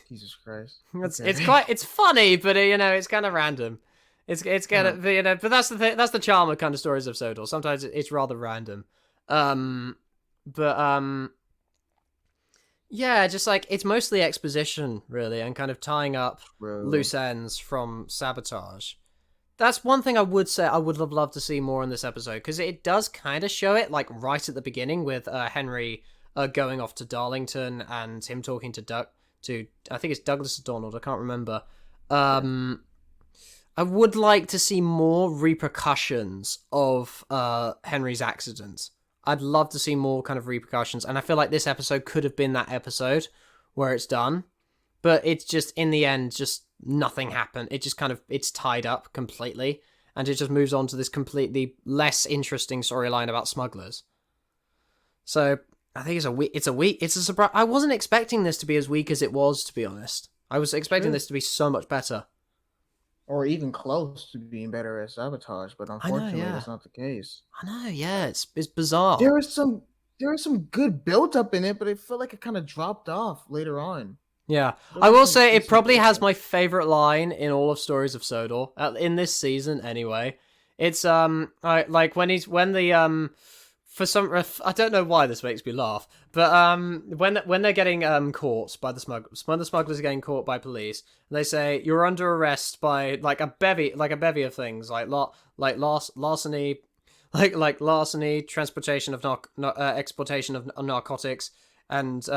Jesus Christ. It's Okay. quite it's funny, but you know it's kind of random. It's kind Huh. of you know, but that's the thing, that's the charm of kind of stories of Sodor. Sometimes it's rather random, um, but yeah, just like it's mostly exposition really, and kind of tying up Bro. loose ends from Sabotage. That's one thing I would say I would have loved to see more in this episode because it does kind of show it like right at the beginning with Henry going off to Darlington and him talking to I think it's Douglas or Donald, I can't remember. Yeah. Um, I would like to see more repercussions of Henry's accident. I'd love to see more kind of repercussions, and I feel like this episode could have been that episode where it's done, but it's just in the end, just nothing happened. It just kind of it's tied up completely, and it just moves on to this completely less interesting storyline about smugglers. So I think it's a surprise. I wasn't expecting this to be as weak as it was, to be honest. I was expecting Really? this to be so much better. Or even close to being better at sabotage, but I know, unfortunately yeah. that's not the case. I know, yeah, it's bizarre. There was some there was some good build up in it, but it felt like it kind of dropped off later on. Yeah, There I was will some say it decent probably build has up. my favorite line in all of Stories of Sodor in this season. Anyway, it's like when the for some I don't know why this makes me laugh, but when they're getting caught by the smugglers, when the smugglers are getting caught by police, they say you're under arrest by like a bevy of things like larceny, like larceny, transportation of exportation of narcotics, and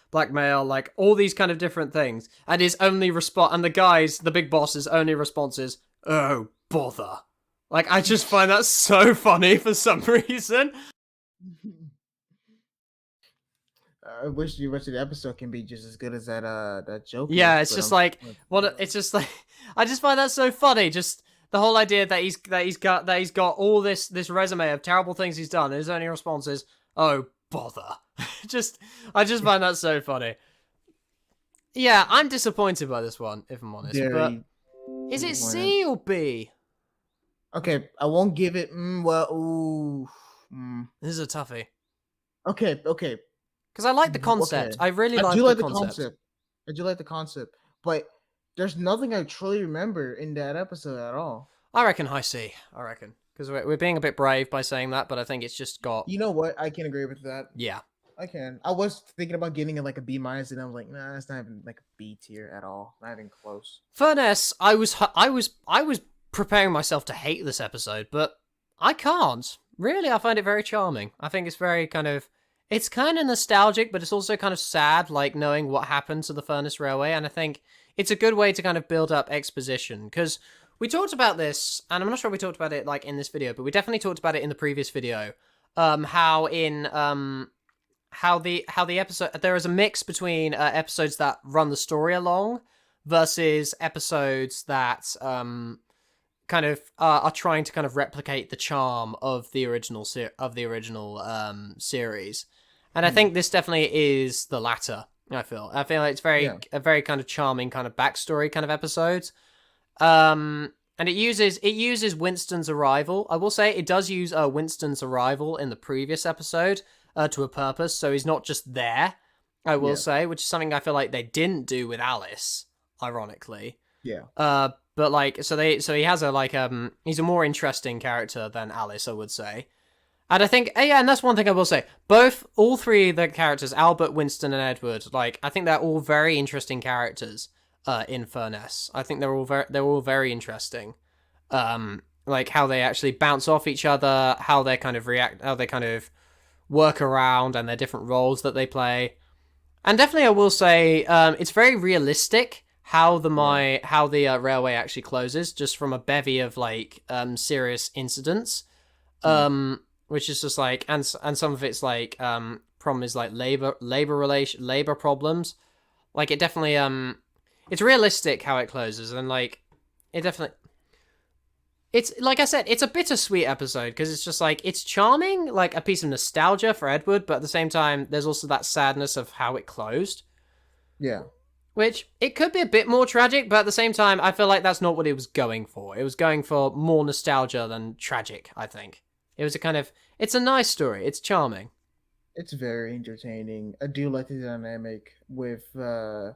blackmail, like all these kind of different things. And his only response, and the big boss's only response is, "Oh bother." Like I just find that so funny for some reason. I wish the rest of the episode can be just as good as that joke Yeah, is, it's but just like it's just like I just find that so funny. Just the whole idea that he's got all this resume of terrible things he's done, and his only response is, "Oh bother." just I just find that so funny. Yeah, I'm disappointed by this one, if I'm honest. But very is it disappointed. C or B? Okay, I won't give it. This is a toughie Okay. because I like the Okay. concept. I really I like do the like the concept. concept. I do like the concept, but there's nothing I truly remember in that episode at all. I reckon high C. I reckon because we're being a bit brave by saying that, but I think it's just got You know what? I can agree with that. yeah. I can. I was thinking about giving it like a B minus, and I was like, nah, it's not even like a B tier at all. Not even close. Furness, I was preparing myself to hate this episode, but I can't. Really, I find it very charming. I think it's very it's kind of nostalgic, but it's also kind of sad, like knowing what happened to the Furnace Railway. And I think it's a good way to kind of build up exposition, because we talked about this, and I'm not sure we talked about it like in this video, but we definitely talked about it in the previous video. How in how the episode, there is a mix between episodes that run the story along versus episodes that are trying to kind of replicate the charm of the original series, and I think this definitely is the latter. I feel like it's a very kind of charming kind of backstory kind of episode, and it uses Winston's arrival. I will say it does use Winston's arrival in the previous episode to a purpose, so he's not just there. I will say, which is something I feel like they didn't do with Alice, ironically. Yeah. But like, so he has he's a more interesting character than Alice, I would say. And I think, and that's one thing I will say. All three of the characters, Albert, Winston, and Edward, like, I think they're all very interesting characters in Furness. I think they're all very interesting. Like how they actually bounce off each other, how they kind of react, how they kind of work around, and their different roles that they play. And definitely, I will say, it's very realistic how the railway actually closes, just from a bevy of like serious incidents. Which is just like, and some of it's like problem is like labor problems. Like it definitely it's realistic how it closes, and like it's like I said, it's a bittersweet episode because it's just like it's charming, like a piece of nostalgia for Edward, but at the same time there's also that sadness of how it closed. Yeah. Which, it could be a bit more tragic, but at the same time, I feel like that's not what it was going for. It was going for more nostalgia than tragic, I think. It was it's a nice story. It's charming. It's very entertaining. I do like the dynamic with the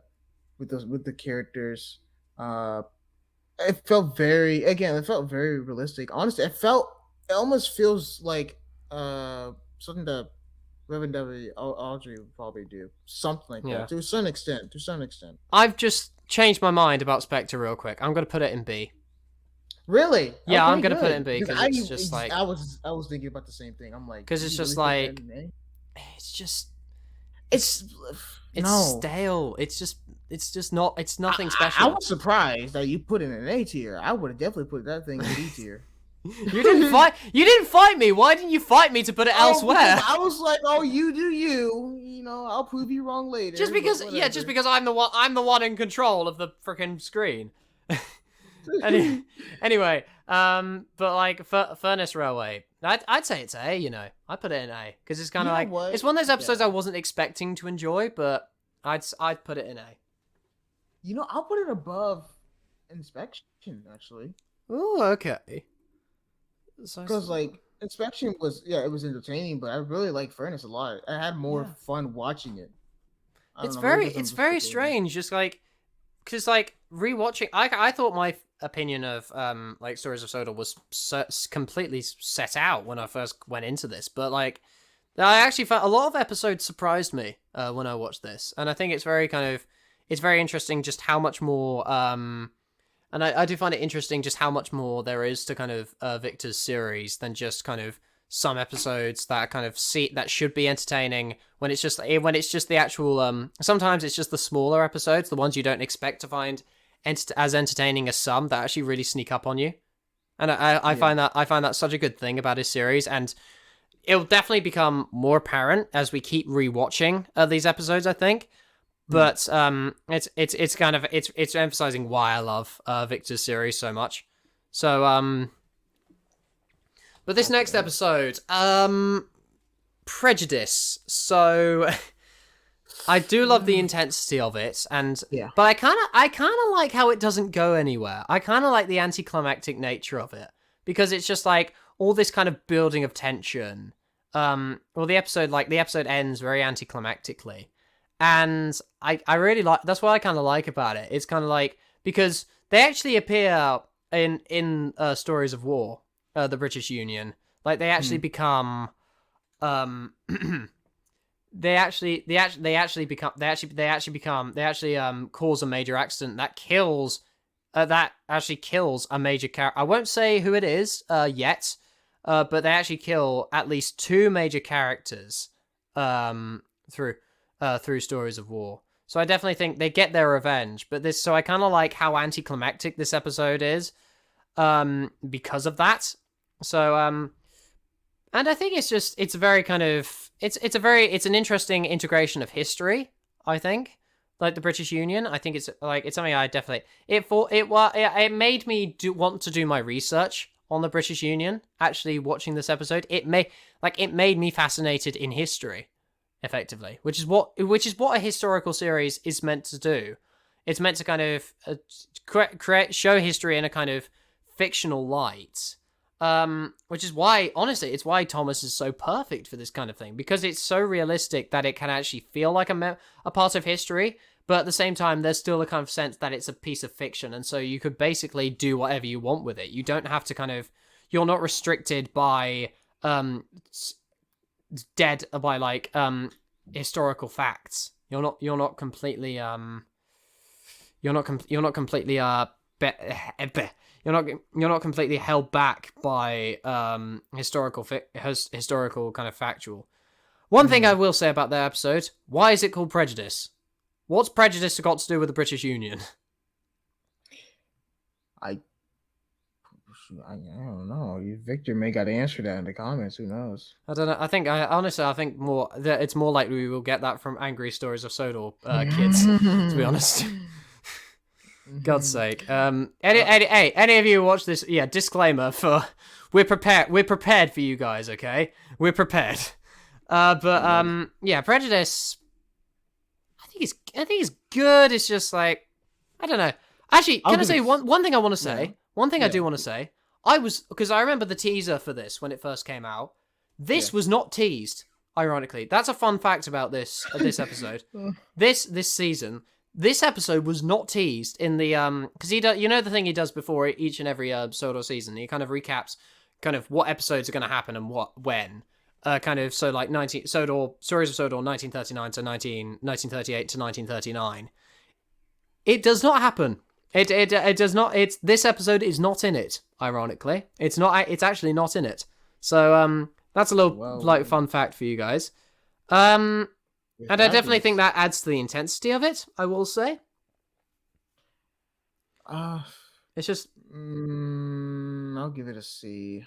characters. It felt very realistic. Honestly, it almost feels like something that Reverend W. Audrey would probably do. Something like that. To some extent. I've just changed my mind about Spectre real quick. I'm going to put it in B. Really? Yeah, okay, I'm going to put it in B because it's just like... I was thinking about the same thing. I'm like... Because it's just like... It's just... It's stale. It's just not... It's nothing special. I was surprised that you put it in an A tier. I would have definitely put that thing in B tier. You didn't fight me. Why didn't you fight me to put it elsewhere? I was like, "Oh, you do you. You know, I'll prove you wrong later." Just because I'm the one in control of the freaking screen. Anyway, but like Furnace Railway, I'd say it's A. You know, I put it in A because it's kind of it's one of those episodes I wasn't expecting to enjoy, but I'd put it in A. You know, I'll put it above Inspection actually. Oh, okay. Because like Inspection was it was entertaining, but I really like Furnace a lot. I had more fun watching it. It's very strange, just like because like rewatching. I thought my opinion of like Stories of Sodor was completely set out when I first went into this, but like I actually found a lot of episodes surprised me when I watched this, and I think it's very interesting just how much more and I do find it interesting just how much more there is to kind of Victor's series than just kind of some episodes that kind of that should be entertaining when it's just the actual sometimes it's just the smaller episodes, the ones you don't expect to find as entertaining as some that actually really sneak up on you. And I find that such a good thing about his series, and it'll definitely become more apparent as we keep rewatching these episodes, I think. But it's emphasizing why I love Victor's series so much. So but this next episode, Prejudice. So I do love the intensity of it, but I kind of like how it doesn't go anywhere. I kind of like the anticlimactic nature of it because it's just like all this kind of building of tension. The episode ends very anticlimactically. And I really like, that's what I kind of like about it. It's kind of like, because they actually appear in Stories of War, the British Union. Like they actually become, they actually cause a major accident that kills a major character. I won't say who it is yet, but they actually kill at least two major characters through Stories of War. So I definitely think they get their revenge, but so I kind of like how anticlimactic this episode is because of that. So and I think it's a very kind of it's an interesting integration of history, I think. Like the British Union, I think it's something I definitely it made me want to do my research on the British Union. Actually, watching this episode, it made me fascinated in history, effectively, which is what a historical series is meant to do. It's meant to kind of show history in a kind of fictional light. Which is why, honestly, it's why Thomas is so perfect for this kind of thing, because it's so realistic that it can actually feel like a part of history, but at the same time, there's still a kind of sense that it's a piece of fiction, and so you could basically do whatever you want with it. You don't have to you're not restricted by, historical facts. You're not completely, you're not completely, you're not completely held back by historical kind of factual. One thing I will say about that episode: why is it called Prejudice? What's prejudice got to do with the British Union? I don't know. Victor may got to answer that in the comments. Who knows? I don't know. I think it's more likely we will get that from Angry Stories of Sodor kids. To be honest. God's sake. Any of you watch this? Yeah, disclaimer for we're prepared for you guys, okay? We're prepared. Yeah, Prejudice I think it's good. It's just like, I don't know. Actually, can I say one thing I want to say? Yeah. One thing I do want to say. Because I remember the teaser for this when it first came out. This was not teased, ironically. That's a fun fact about this episode. This season. This episode was not teased in the because he does, you know, the thing he does before each and every Sodor season. He kind of recaps kind of what episodes are going to happen and when. Kind of so like Stories of Sodor 1939 to 1938 to 1939. It does not happen. It does not. This episode is not in it. Ironically, it's not. It's actually not in it. So that's a little fun fact for you guys. And I definitely think that adds to the intensity of it, I will say. It's just... I'll give it a C.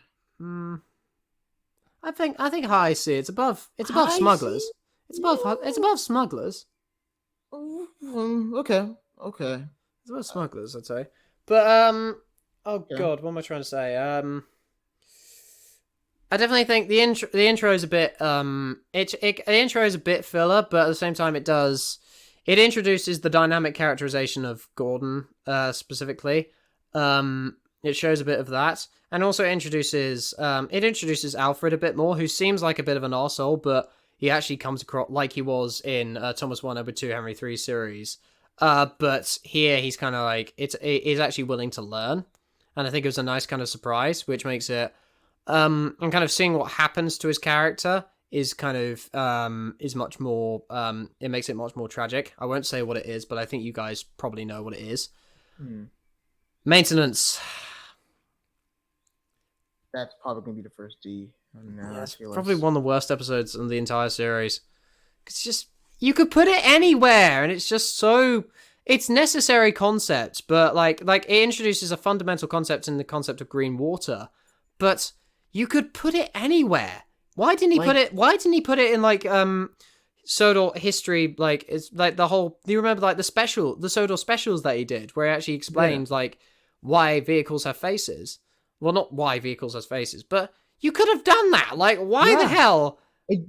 I think high C. It's above Smugglers. C? It's above Smugglers. Okay. It's above Smugglers, I'd say. But God, what am I trying to say? I definitely think the intro is a bit the intro is a bit filler, but at the same time it introduces the dynamic characterization of Gordon specifically. It shows a bit of that, and also introduces Alfred a bit more, who seems like a bit of an arsehole, but he actually comes across like he was in Thomas 1, Edward 2, Henry 3 series. But here he's kind of like he's actually willing to learn, and I think it was a nice kind of surprise, which makes it. And kind of seeing what happens to his character is kind of is much more it makes it much more tragic. I won't say what it is, but I think you guys probably know what it is. Maintenance. That's probably gonna be the first D. It's probably one of the worst episodes in the entire series. It's just, you could put it anywhere, and it's just so... It's necessary concept, but like it introduces a fundamental concept in the concept of green water, but you could put it anywhere. Why didn't he put it in like Sodor history? Like, it's like the whole. Do you remember like the Sodor specials that he did, where he actually explained like why vehicles have faces? Well, not why vehicles have faces, but you could have done that. Like, why the hell? It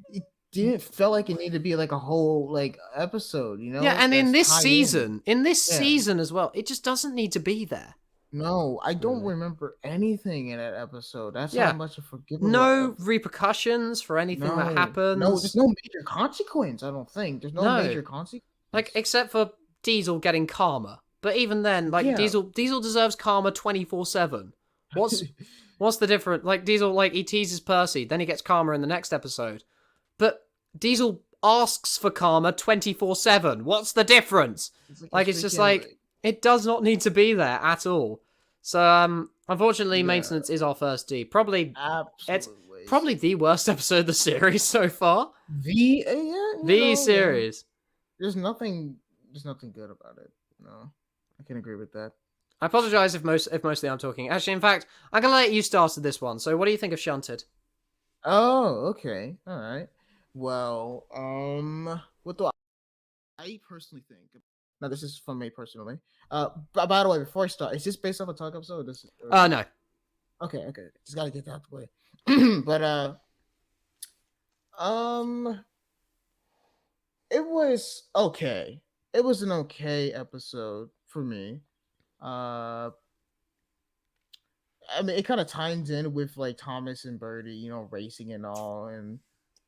didn't feel like it needed to be like a whole like episode, you know? Yeah, and in this season as well, it just doesn't need to be there. No, I don't remember anything in that episode. That's how much of forgivable. No repercussions for anything that happens. No, there's no major consequence, I don't think. There's no major consequence. Like, except for Diesel getting karma. But even then, like, Diesel deserves karma 24/7. What's the difference? Like, Diesel, like, he teases Percy, then he gets karma in the next episode. But Diesel asks for karma 24/7. What's the difference? It's just like... It does not need to be there at all. So unfortunately, Yeah, maintenance is our first D. Probably it's absolute probably waste. the worst episode of the series so far. Yeah, The yeah. series. There's nothing. There's nothing good about it. No, I can agree with that. I apologize if mostly I'm talking. Actually, in fact, I'm gonna let you start with this one. So, what do you think of Shunted? Oh, okay. All right. Well, what do I personally think? Now, this is from me personally. By the way, before I start, is this based off a talk episode? Or is No. this? Okay. Just gotta get that out the way. But um, it was okay. It was an okay episode for me. Uh, I mean, it kind of ties in with like Thomas and Birdie, racing and all, and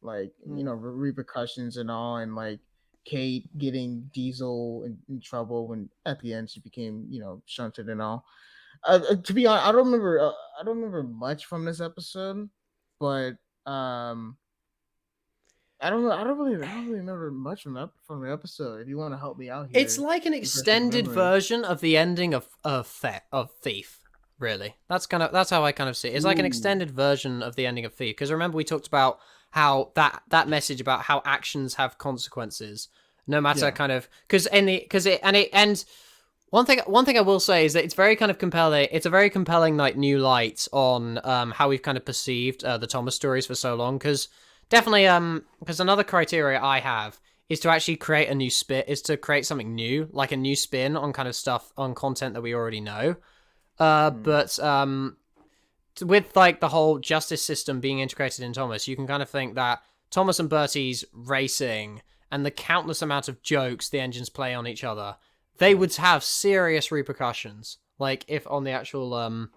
like repercussions and all, and like Kate getting Diesel in trouble when at the end she became shunted and all. To be honest, I don't remember. I don't remember much from this episode, but I don't really remember much from the episode. If you want to help me out It's here, like an refresh my extended memory. version of the ending of Thief. Really, that's how I kind of see it. It's like an Ooh, extended version of the ending of Thief. Because remember we talked about how that message about how actions have consequences, no matter yeah, kind of and one thing I will say is that it's very kind of compelling. It's a very compelling like new light on how we've kind of perceived the Thomas stories for so long. Because definitely because another criteria I have is to actually create a new spin, is to create something new, like a new spin on kind of stuff on content that we already know. hmm, But with like the whole justice system being integrated in Thomas, you can kind of think that Thomas and Bertie's racing and the countless amount of jokes the engines play on each other, they yeah, would have serious repercussions. Like if on the actual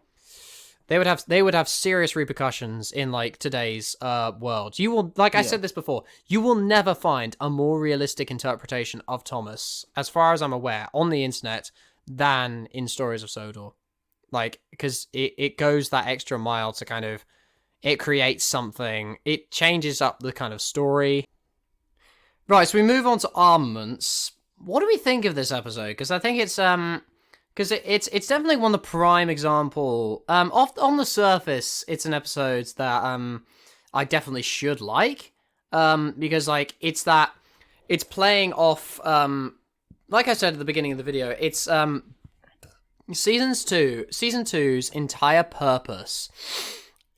they would have serious repercussions in like today's world. You will, like I yeah. said this before, you will never find a more realistic interpretation of Thomas, as far as I'm aware, on the internet than in Stories of Sodor. Like, because it goes that extra mile to kind of, it creates something, it changes up the kind of story. Right, so we move on to Armaments. What do we think of this episode? Because I think because it's definitely one of the prime example. Off on the surface, it's an episode that I definitely should like. Because like it's playing off like I said at the beginning of the video, it's season two's entire purpose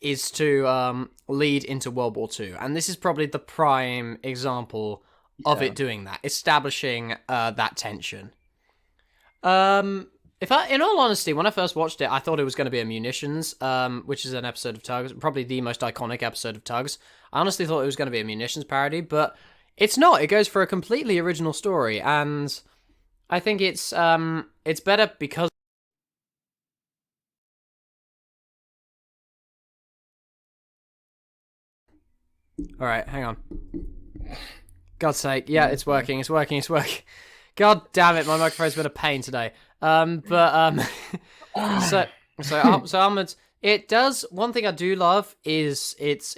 is to lead into World War II, and this is probably the prime example of Yeah. it doing that, establishing that tension. If I, in all honesty, when I first watched it, I thought it was going to be a munitions, which is an episode of Tugs, probably the most iconic episode of Tugs. I honestly thought it was going to be a munitions parody, but it's not. It goes for a completely original story, and I think it's better because. All right, hang on. God's sake, yeah, No, it's it's fine. working, it's working, it's working. God damn it, my microphone's been a pain today. But so so Ahmed, it does one thing I do love is its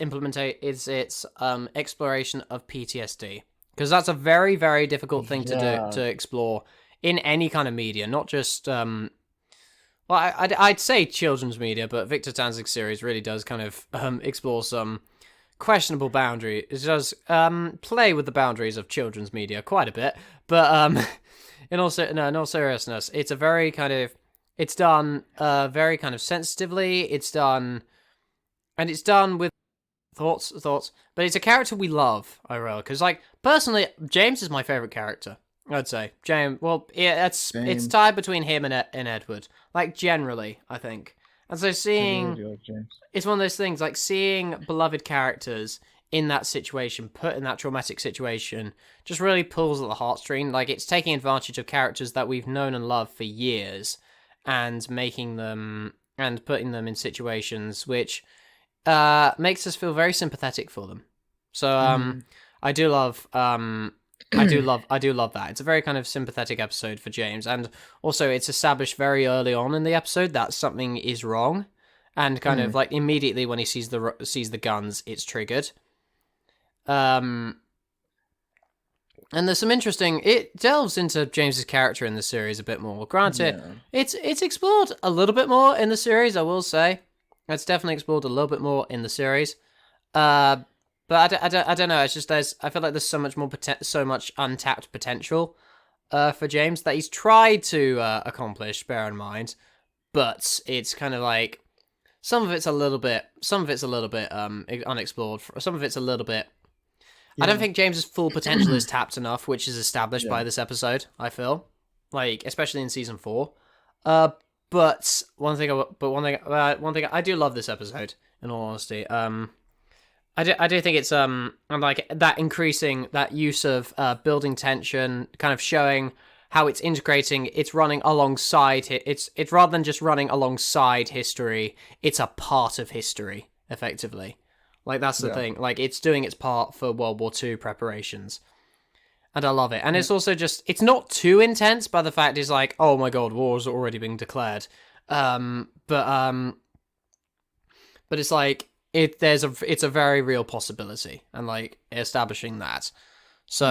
exploration of PTSD, because that's a very difficult thing to do Yeah. to explore in any kind of media, not just well, I'd say children's media, but Victor Tanzig's series really does kind of explore some questionable boundary. It does play with the boundaries of children's media quite a bit, but in all seriousness, it's a very kind of it's done very kind of sensitively. It's done with thoughts, but it's a character we love, IRL. Because like personally, James is my favorite character. I'd say James. Well, yeah, it's Same. tied between him and Edward. Like generally, I think. And so I agree with seeing you, James. it's one of those things like seeing beloved characters in that situation, put in that traumatic situation, just really pulls at the heartstring. Like it's taking advantage of characters that we've known and loved for years and making them and putting them in situations which makes us feel very sympathetic for them. So Hmm. I do love I do love that. It's a very kind of sympathetic episode for James, and also it's established very early on in the episode that something is wrong, and kind Hmm. of like immediately when he sees the guns, it's triggered. Um, And there's some interesting. It delves into James's character in the series a bit more. Granted, Yeah. it's explored a little bit more in the series. I will say, it's definitely explored a little bit more in the series. Uh, but I don't know. It's just I feel like there's so much more so much untapped potential. For James that he's tried to accomplish. Bear in mind, but it's kind of like some of it's a little bit unexplored. Some of it's a little bit. I don't Yeah. think James's full potential is tapped enough, which is established Yeah. by this episode. I feel like, especially in season 4. But one thing I do love this episode. In all honesty, I do think it's I'm like that increasing that use of building tension, kind of showing how it's integrating. It's running alongside it. It's rather than just running alongside history. It's a part of history, effectively. Like, that's the Yeah. thing. Like, it's doing its part for World War II preparations. And I love it. And it's also just, it's not too intense, but the fact is like, oh my god, war's already been declared. But it's like, it's a very real possibility, and like establishing that. So,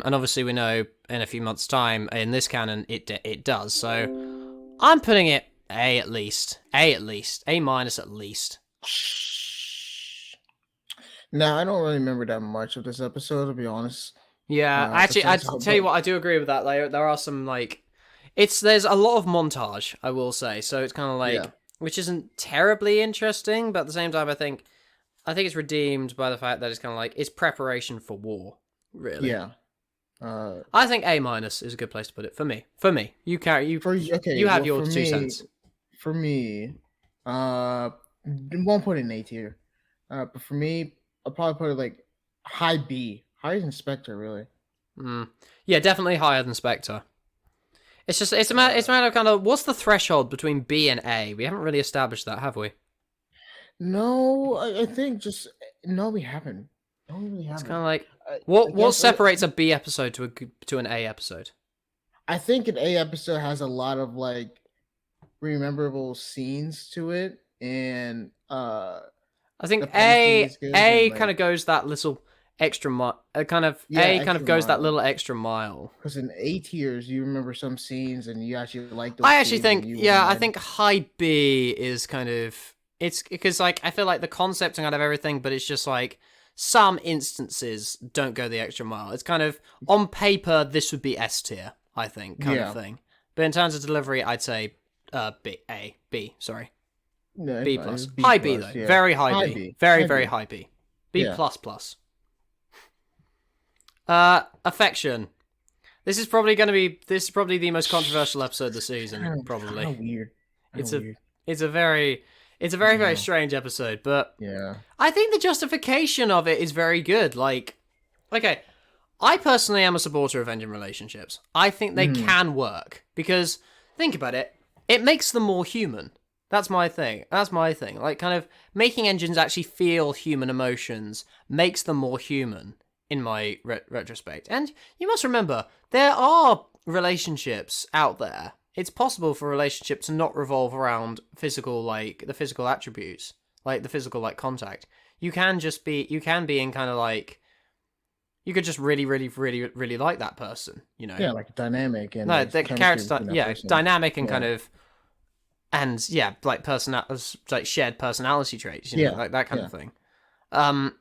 and obviously we know in a few months' time, in this canon, it does. So, I'm putting it A at least. A minus at least. Now, I don't really remember that much of this episode, to be honest. Yeah, actually, I Besides how tell you what, I do agree with that. Like, there are some like, there's a lot of montage, I will say. So it's kind of like, Yeah. which isn't terribly interesting, but at the same time, I think it's redeemed by the fact that it's kind of like it's preparation for war. Really. Yeah. I think A minus is a good place to put it for me. For me, you have your 2 cents. For me, 1 point in A tier. But for me, I'll probably put it like high B, higher than Spectre, really. Yeah, definitely higher than Spectre. It's a matter of kind of what's the threshold between B and A. We haven't really established that, have we? No, I think just no, we haven't. No, we really It's haven't. kind of like I what guess separates a B episode to an A episode. I think an A episode has a lot of like rememberable scenes to it, and I think the pacing is good, and kind of like goes that little extra mile. A kind of extra goes that mile. little extra mile. Because in A tiers, you remember some scenes, and you actually like those. I actually scenes, and think, you yeah, I remind- think high B is kind of, it's because like I feel like the concept and kind of everything, but it's just like some instances don't go the extra mile. It's kind of on paper this would be S tier, I think, kind of thing. But in terms of delivery, I'd say B. Sorry, No, B it's fine. plus. It's B High B plus, though, yeah. very high B, very High very B. high B. B Yeah. plus plus. Affection. This is probably the most controversial episode of the season. Probably. Kinda weird. It's Weird. a very very strange episode, but Yeah. I think the justification of it is very good. Like, okay, I personally am a supporter of engine relationships. I think they can work because think about it, it makes them more human. That's my thing. Like, kind of making engines actually feel human emotions makes them more human in my retrospect. And you must remember, there are relationships out there. It's possible for a relationship to not revolve around physical, like, the physical attributes, like the physical, like, contact. You can be in kind of like, you could just really, really, really, really like that person, you know? Yeah, like dynamic and No, like, the chemistry character, between that yeah, person. dynamic and Yeah. kind of, and yeah, like like shared personality traits, you know, Yeah, like that kind of yeah. thing. And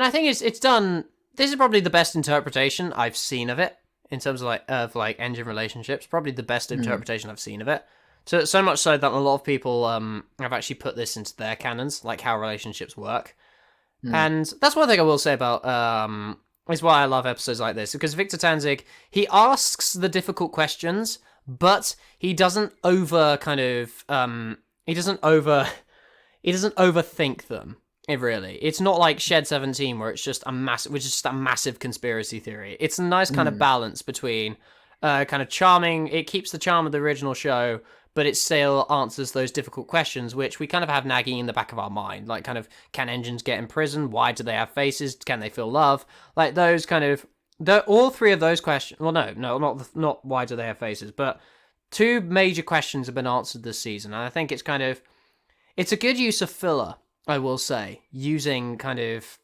I think it's done. This is probably the best interpretation I've seen of it in terms of like engine relationships. Probably the best interpretation I've seen of it. So much so that a lot of people have actually put this into their canons, like how relationships work. And that's one thing I will say about is why I love episodes like this, because Victor Tanzig, he asks the difficult questions, but he doesn't he doesn't overthink them. It's not like Shed 17 where it's just a massive conspiracy theory. It's a nice kind of balance between kind of charming. It keeps the charm of the original show, but it still answers those difficult questions, which we kind of have nagging in the back of our mind. Like, kind of, can engines get in prison? Why do they have faces? Can they feel love? Like, those kind of, all three of those questions. Well, no, not why do they have faces, but two major questions have been answered this season, and I think it's kind of, it's a good use of filler, I will say, using kind of,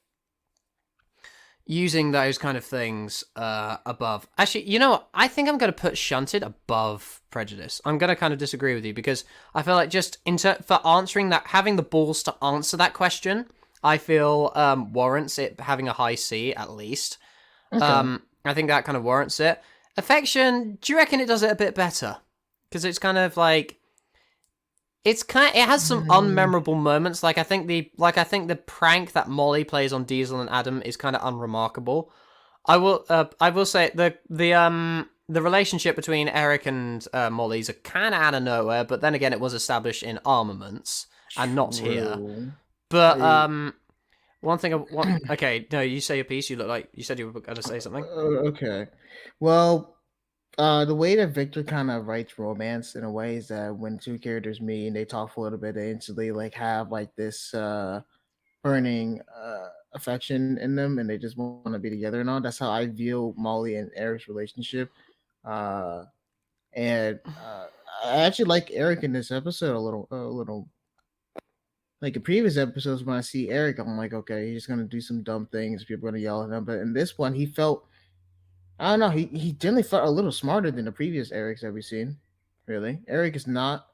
using those kind of things above. Actually, you know what? I think I'm going to put Shunted above Prejudice. I'm going to kind of disagree with you because I feel like just for answering that, having the balls to answer that question, I feel warrants it having a high C at least. Okay. I think that kind of warrants it. Affection, do you reckon it does it a bit better? Because it's kind of like it has some Mm, unmemorable moments. Like I think the prank that Molly plays on Diesel and Adam is kind of unremarkable. I will say the relationship between Eric and Molly's are kind of out of nowhere, but then again, it was established in Armaments and not here. true. But I one thing I want. Okay, no, you say your piece. You look like you said you were going to say something. okay. Well, the way that Victor kind of writes romance in a way is that when two characters meet and they talk for a little bit, they instantly like have like this burning affection in them, and they just want to be together and all. That's how I view Molly and Eric's relationship. Uh, and I actually like Eric in this episode a little. Like in previous episodes, when I see Eric, I'm like, okay, he's just gonna do some dumb things. People are gonna yell at him. But in this one, he felt, I don't know, he generally felt a little smarter than the previous Erics that we've seen. Really, Eric is not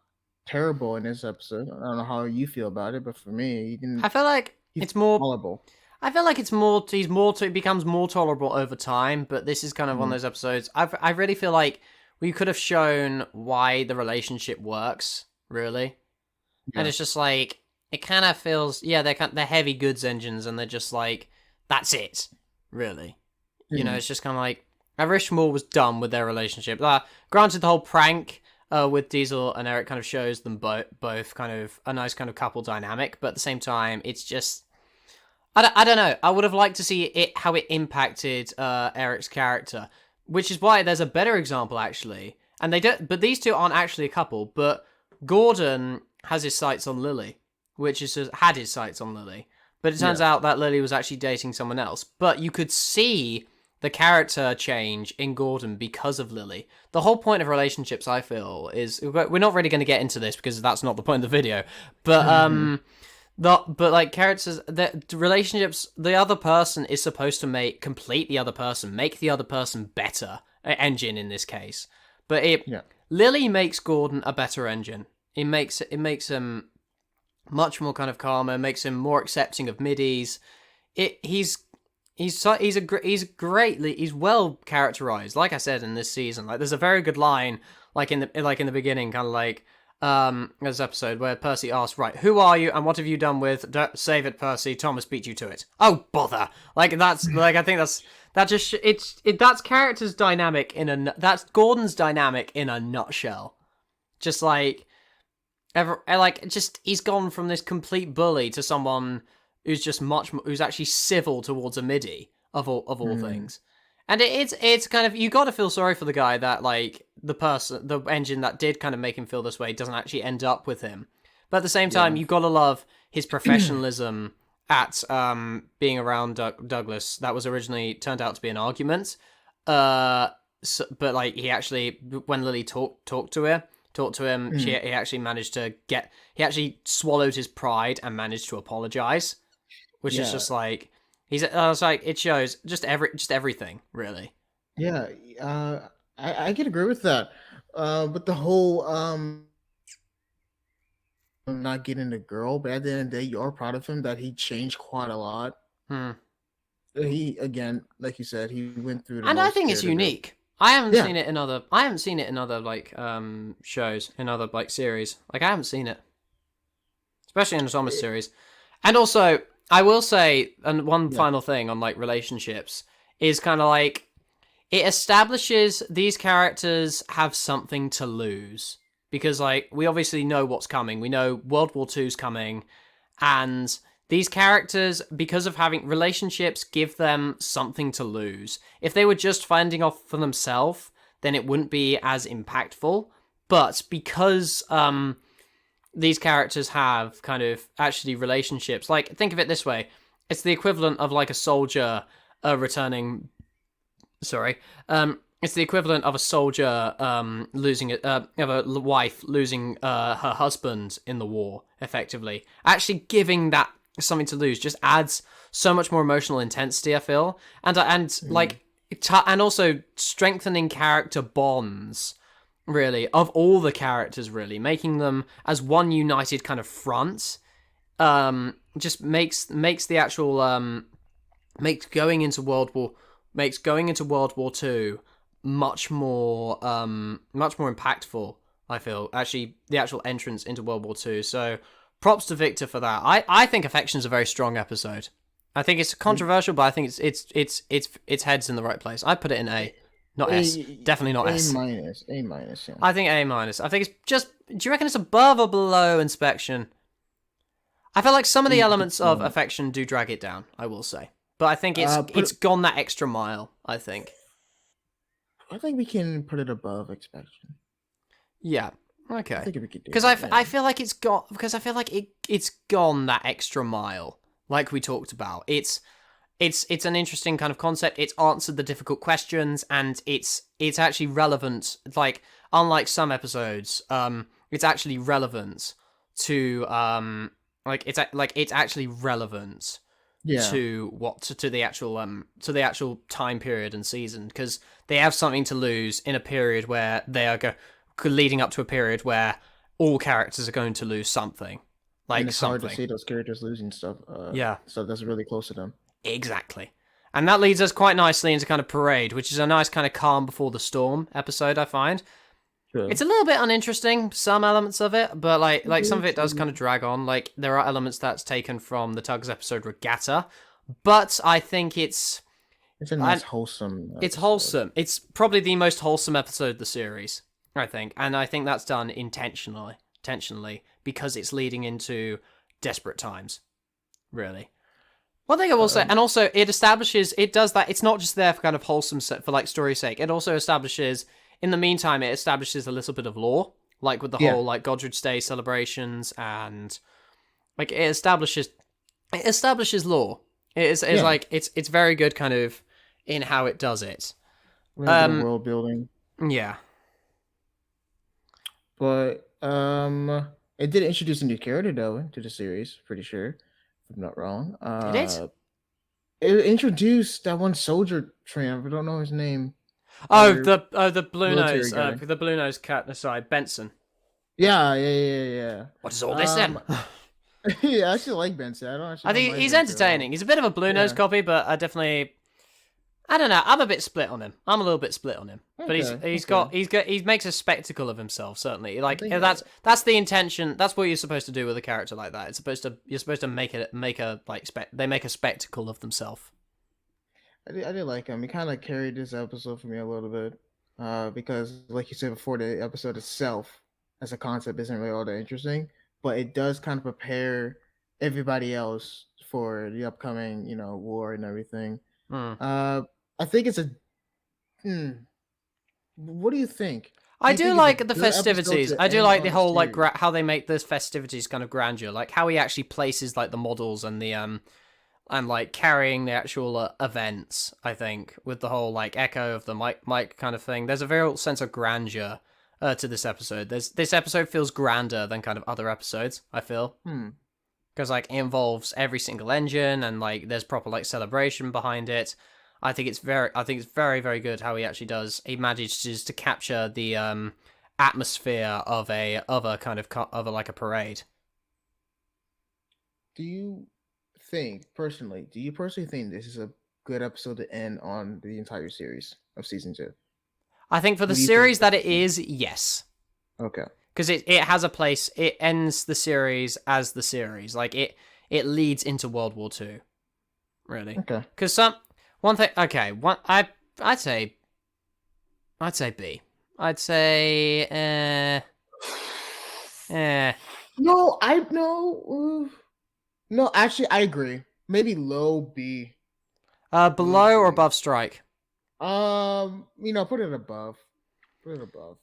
terrible in this episode. I don't know how you feel about it, but for me, I feel like he's it's more. tolerable. I feel like it's more. He's more. It becomes more tolerable over time. But this is kind of one of Mhm. those episodes. I really feel like we could have shown why the relationship works. Really, and Yeah. it's just like it kind of feels. Yeah, they're heavy goods engines, and they're just like that's it. Really, Mhm. it's just kind of like I wish more was done with their relationship. Granted, the whole prank with Diesel and Eric kind of shows them both kind of a nice kind of couple dynamic, but at the same time, it's just I don't know. I would have liked to see it how it impacted Eric's character, which is why there's a better example actually. And they don't, but these two aren't actually a couple. But Gordon has his sights on Lily, which is had his sights on Lily. But it turns Yeah. out that Lily was actually dating someone else. But you could see the character change in Gordon because of Lily. The whole point of relationships, I feel, is we're not really going to get into this because that's not the point of the video. But but like characters, the relationships, the other person is supposed to complete the other person, make the other person better. Engine in this case, but Yeah. Lily makes Gordon a better engine. It makes him much more kind of calmer, makes him more accepting of middies. He's well characterized. Like I said in this season, like there's a very good line, like in the beginning, kind of like this episode where Percy asks, right, who are you and what have you done with save it, Percy, Thomas beat you to it. Oh bother. Like that's like I think that just that's character's dynamic that's Gordon's dynamic in a nutshell. Just like just he's gone from this complete bully to someone who's just who's actually civil towards a midi of all Mhm. things. And it's kind of you got to feel sorry for the guy that like the engine that did kind of make him feel this way doesn't actually end up with him. But at the same time, Yeah. you got to love his professionalism at being around Douglas. That was originally turned out to be an argument. But like he actually when Lily talked to him, Mhm. he actually managed to he actually swallowed his pride and managed to apologize, which is Yeah. just like I was like it shows just everything really. Yeah. I can agree with that. But the whole not getting the girl, but at the end of the day, you are proud of him that he changed quite a lot. Hmm. He again, like you said, he went through the And I most think it's character growth. unique. I haven't Yeah, seen it in other. I haven't seen it in other like shows, in other like series. Like I haven't seen it, especially in the Thomas it- series. And also, I will say, and one yeah, final thing on like relationships is kind of like it establishes these characters have something to lose because like we obviously know what's coming. We know World War II's coming, and these characters, because of having relationships, give them something to lose. If they were just fending off for themselves, then it wouldn't be as impactful. But because these characters have kind of actually relationships, like think of it this way: it's the equivalent of like a soldier returning. Sorry, it's the equivalent of a soldier losing of a wife losing her husband in the war. Effectively, actually giving that something to lose just adds so much more emotional intensity, I feel, and like and also strengthening character bonds, really, of all the characters, really making them as one united kind of front. Just makes the actual makes going into World War Two much more impactful. I feel actually the actual entrance into World War Two. So props to Victor for that. I think Affection's a very strong episode. I think it's controversial, but I think it's heads in the right place. I put it in A, not S. Definitely not S. A minus. Yeah. I think A minus. I think it's just. Do you reckon it's above or below Inspection? I feel like some of the elements of Affection do drag it down. I will say, but I think it's gone that extra mile. I think we can put it above Inspection. Yeah. Okay. I think we could do because I feel like it's gone that extra mile, like we talked about. It's an interesting kind of concept. It's answered the difficult questions, and it's actually relevant. Like, unlike some episodes, it's actually relevant to it's actually relevant to the actual time period and season, because they have something to lose in a period where they are leading up to a period where all characters are going to lose something. Like, and it's hard to see those characters losing stuff. Stuff that's really close to them. Exactly. And that leads us quite nicely into kind of Parade, which is a nice kind of calm before the storm episode, I find. True. It's a little bit uninteresting, some elements of it, but like some of it does kind of drag on. Like, there are elements that's taken from the Tugs episode Regatta, but I think it's a nice wholesome episode. It's wholesome. It's probably the most wholesome episode of the series, I think. And I think that's done intentionally, because it's leading into desperate times, really. One thing I will say, and also it does that, it's not just there for kind of wholesome, for like story's sake. It also establishes, in the meantime, it establishes a little bit of lore, like with the whole like Godric's Day celebrations, and like it establishes lore. It's like it's very good kind of in how it does it. World building. Yeah. But it did introduce a new character though into the series, pretty sure. If I'm not wrong. Did it? It introduced that one soldier tramp. I don't know his name. The blue nose cat aside, Benson. Yeah. What is all this then? Yeah, I actually like Benson. I think he's entertaining. He's a bit of a blue nose copy, but I don't know. I'm a bit split on him. I'm a little bit split on him. But he makes a spectacle of himself, certainly. Like, that's the intention. That's what you're supposed to do with a character like that. You're supposed to make a spectacle of themselves. I did like him. He kind of carried this episode for me a little bit, because, like you said before, the episode itself as a concept isn't really all that interesting, but it does kind of prepare everybody else for the upcoming, war and everything. I think it's what do you think? I do like the festivities. I do like the whole like how they make this festivities kind of grandeur, like how he actually places like the models and the and like carrying the actual events. I think with the whole like echo of the mic kind of thing, there's a very sense of grandeur to this episode. This episode feels grander than kind of other episodes, I feel. Because like it involves every single engine, and like there's proper like celebration behind it. I think it's very, very good how he actually does. He manages to capture the atmosphere of a like a parade. Do you personally think this is a good episode to end on the entire series of season 2? I think for the series that it is, yes. Okay. Because it has a place. It ends the series as the series. Like it leads into World War II. Really. Okay. Because one thing. Okay. I'd say B. I'd say. No. Actually, I agree. Maybe low B. Below or above Strike. Put it above.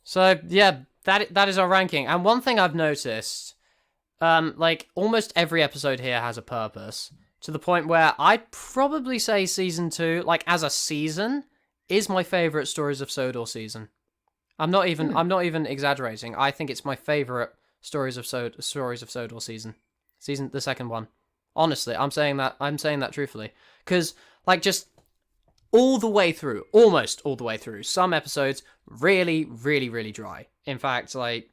So yeah, that is our ranking. And one thing I've noticed, like almost every episode here has a purpose, to the point where I'd probably say season 2, like as a season, is my favorite Stories of Sodor season. I'm not even exaggerating. I think it's my favorite Stories of Sodor season. The second one. Honestly, I'm saying that truthfully, because like just all the way through, almost all the way through, some episodes really, really, really dry. In fact, like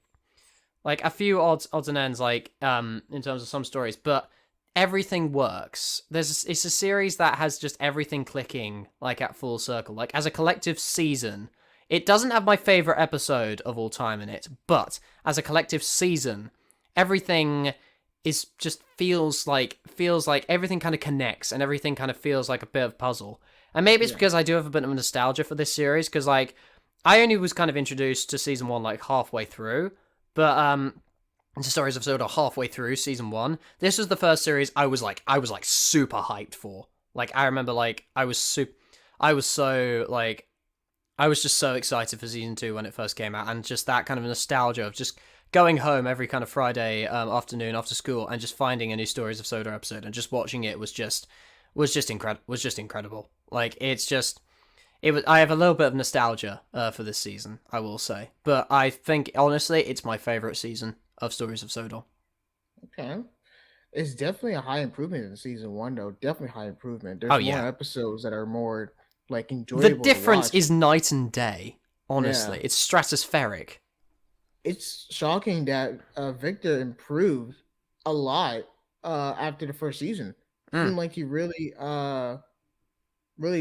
a few odds and ends, like in terms of some stories, but everything works. It's a series that has just everything clicking like at full circle. Like as a collective season, it doesn't have my favorite episode of all time in it, but as a collective season, everything is just feels like everything kind of connects and everything kind of feels like a bit of puzzle. And maybe it's Yeah. because I do have a bit of nostalgia for this series because like I only was kind of introduced to season 1 like halfway through, but into Stories of Sodor halfway through season 1. This was the first series I was like super hyped for. Like I remember like I was so like I was just so excited for season 2 when it first came out, and just that kind of nostalgia of just going home every kind of Friday afternoon after school and just finding a new Stories of Sodor episode and just watching it was just incredible. Like it's just it was. I have a little bit of nostalgia for this season, I will say, but I think honestly, it's my favorite season of Stories of Sodor. Okay. It's definitely a high improvement in season one, though. Definitely high improvement. Oh There's more yeah, episodes that are more like the enjoyable to difference watch. is night and day. Yeah, Honestly, it's stratospheric. it's shocking that Victor improved a lot after the first season. Mm. Seemed like he really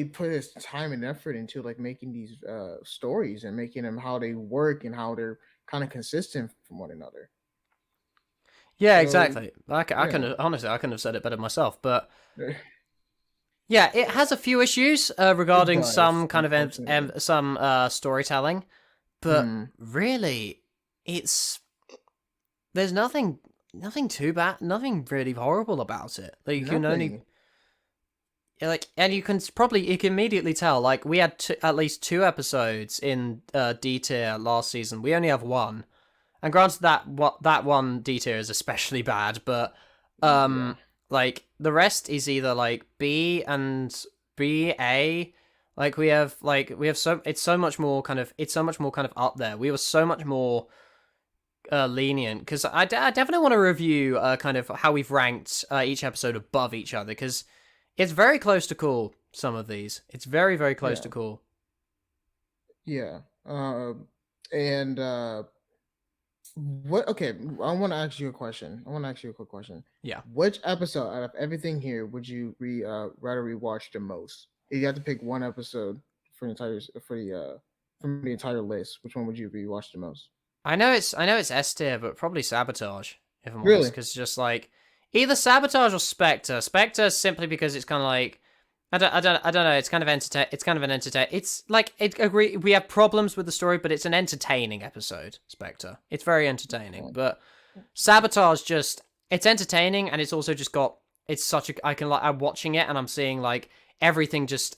put his time and effort into like making these stories and making them how they work and how they're kind of consistent from one another. Yeah, So exactly. I can yeah, honestly, I couldn't have said it better myself. But yeah, it has a few issues it regarding does, some kind of unfortunately. some storytelling, but Hmm. really, it's there's nothing too bad, nothing really horrible about it. Like you can only Nothing. like, and you can immediately tell. Like we had at least 2 episodes in D tier last season. We only have one, and granted that one D tier is especially bad, but Yeah. like the rest is either like B and B A. Like we have so it's so much more kind of up there. We were so much more lenient because I definitely want to review kind of how we've ranked each episode above each other because it's very close to cool. Some of these, it's very close to Yeah. cool. Yeah. And what? Okay, I want to ask you a question. I want to ask you a quick question. Yeah, Which episode out of everything here would you rather rewatch the most? If you had to pick one episode for the entire for the from the entire list, which one would you rewatch the most? I know it's S tier, but probably Sabotage if I'm honest, Really? because just like either Sabotage or Spectre. Spectre simply because it's kind of like I don't know. It's kind of It's kind of an entertain. It's like it agree. We have problems with the story, but it's an entertaining episode. Spectre. It's very entertaining, Okay. but Sabotage just it's entertaining and it's also just got it's such a I can like I'm watching it and I'm seeing like everything just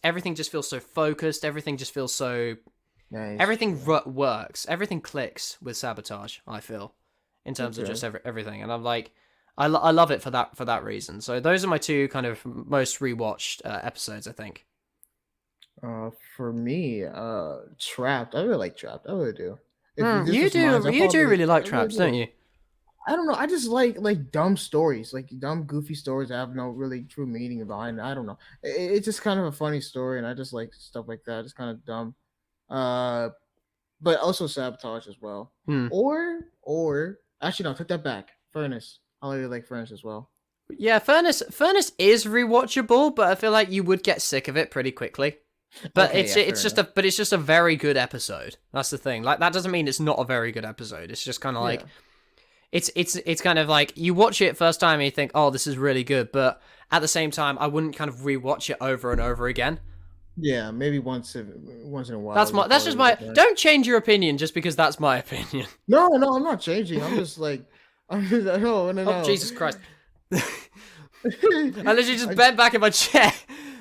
feels so focused. Everything just feels so Nice. Yeah. works. Everything clicks with Sabotage. I feel in terms of Okay. just everything, and I'm like I love it for that reason. So those are my two kind of most rewatched episodes. I think. For me, Trapped. I really like Trapped. I really do. If this was mine, You do really I like really traps, don't do. you? I don't know. I just like dumb stories, like dumb, goofy stories that have no really true meaning behind it. I don't know. It's just kind of a funny story, and I just like stuff like that. It's kind of dumb. Uh, but also Sabotage as well. Hmm. Or actually, no, take that back. Furnace. I really like Furnace as well. Yeah, Furnace is rewatchable, but I feel like you would get sick of it pretty quickly. But Okay, yeah, fair enough. it's just a very good episode. That's the thing. Like that doesn't mean it's not a very good episode. It's just kind of like Yeah, it's kind of like you watch it first time and you think, oh, this is really good, but at the same time, I wouldn't kind of rewatch it over and over again. yeah. Maybe once in a while you That's probably just would. my. Don't change your opinion just because that's my opinion. No, no, I'm not changing. I'm just like, I'm just, no, no, Oh no. Jesus Christ! I literally just I, bent back in my chair.